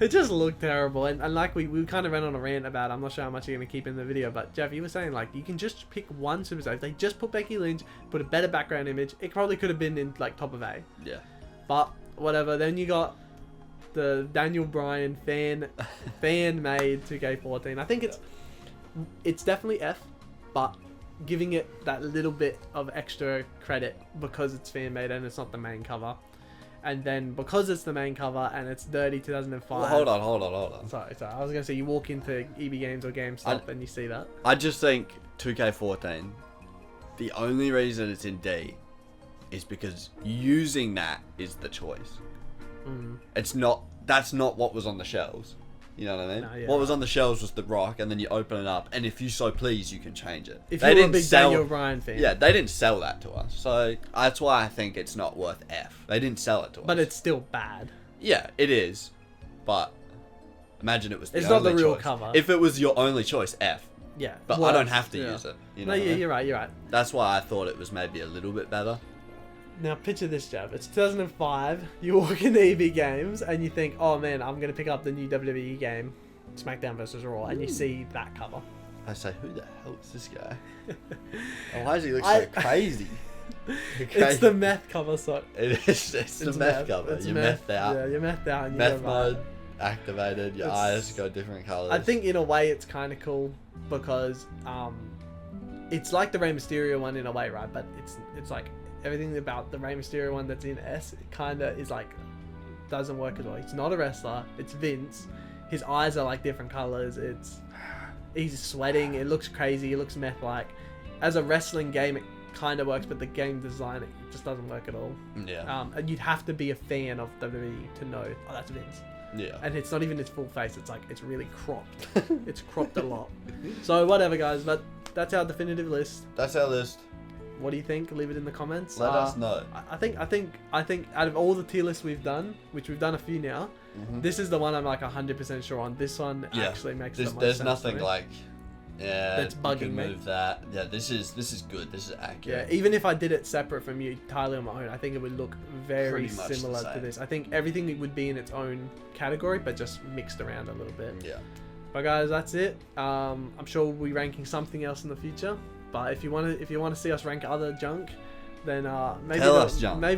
it just looked terrible. And like we kind of ran on a rant about it. I'm not sure how much you're gonna keep in the video, but Jeff, you were saying like you can just pick one superstar. If they just put Becky Lynch, put a better background image, it probably could have been in like top of A. Yeah. But whatever. Then you got the Daniel Bryan fan made 2K14. I think it's definitely F, but giving it that little bit of extra credit because it's fan made and it's not the main cover. And then because it's the main cover and it's dirty 2005. Well, hold on. Sorry. I was gonna say you walk into EB Games or GameStop and you see that. I just think 2K14. The only reason it's in D is because using that is the choice. It's not. That's not what was on the shelves. You know what I mean? No, yeah, what was on the shelves was the rock, and then you open it up, and if you so please, you can change it. If you're a big Daniel Bryan fan. Yeah, they didn't sell that to us, so that's why I think it's not worth F. They didn't sell it to us. But it's still bad. Yeah, it is. But imagine it was the It's only not the real choice. cover. If it was your only choice, F. Yeah. But well, I don't have to use it. You know no, what I mean? you're right. That's why I thought it was maybe a little bit better. Now picture this, Jeff. It's 2005. You walk into EB Games and you think, oh man, I'm going to pick up the new WWE game, SmackDown vs. Raw, and you see that cover. I say, who the hell is this guy? And why does he look so crazy? It's the meth cover, so... It's the meth cover. You're methed out. Yeah, you're methed out. And Meth mode activated. Your eyes go different colors. I think in a way it's kind of cool because it's like the Rey Mysterio one in a way, right? But it's like everything about the Rey Mysterio one that's in S, it kind of is like doesn't work as well. He's not a wrestler. It's Vince. His eyes are like different colors. He's sweating. It looks crazy. It looks meth-like. As a wrestling game, it kind of works, but the game design, it just doesn't work at all. Yeah. And you'd have to be a fan of WWE to know, oh, that's Vince. Yeah. And it's not even its full face. It's like, it's really cropped. It's cropped a lot. So whatever, guys. But that's our definitive list. That's our list. What do you think? Leave it in the comments. Let us know. I think out of all the tier lists we've done, which we've done a few now, this is the one I'm like 100% sure on. This one actually makes the most There's sense nothing to me. like, that's bugging you can me. move that. Yeah, this is good. This is accurate. Yeah, even if I did it separate from you, entirely on my own, I think it would look very Pretty much the similar to same. this. I think everything would be in its own category, but just mixed around a little bit. Yeah. But guys, that's it. I'm sure we'll be ranking something else in the future. But if you want to see us rank other junk, then maybe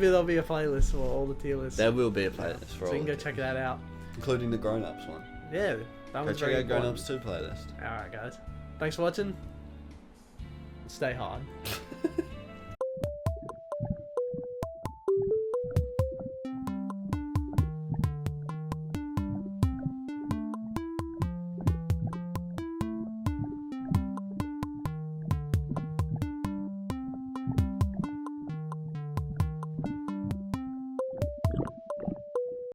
there'll be a playlist for all the tier lists. There will be a playlist for all. So you can go of check them, that out. including the grown-ups one. Yeah, that was Go very check out important. Grown-ups 2 playlist. All right, guys. Thanks for watching. Stay hard.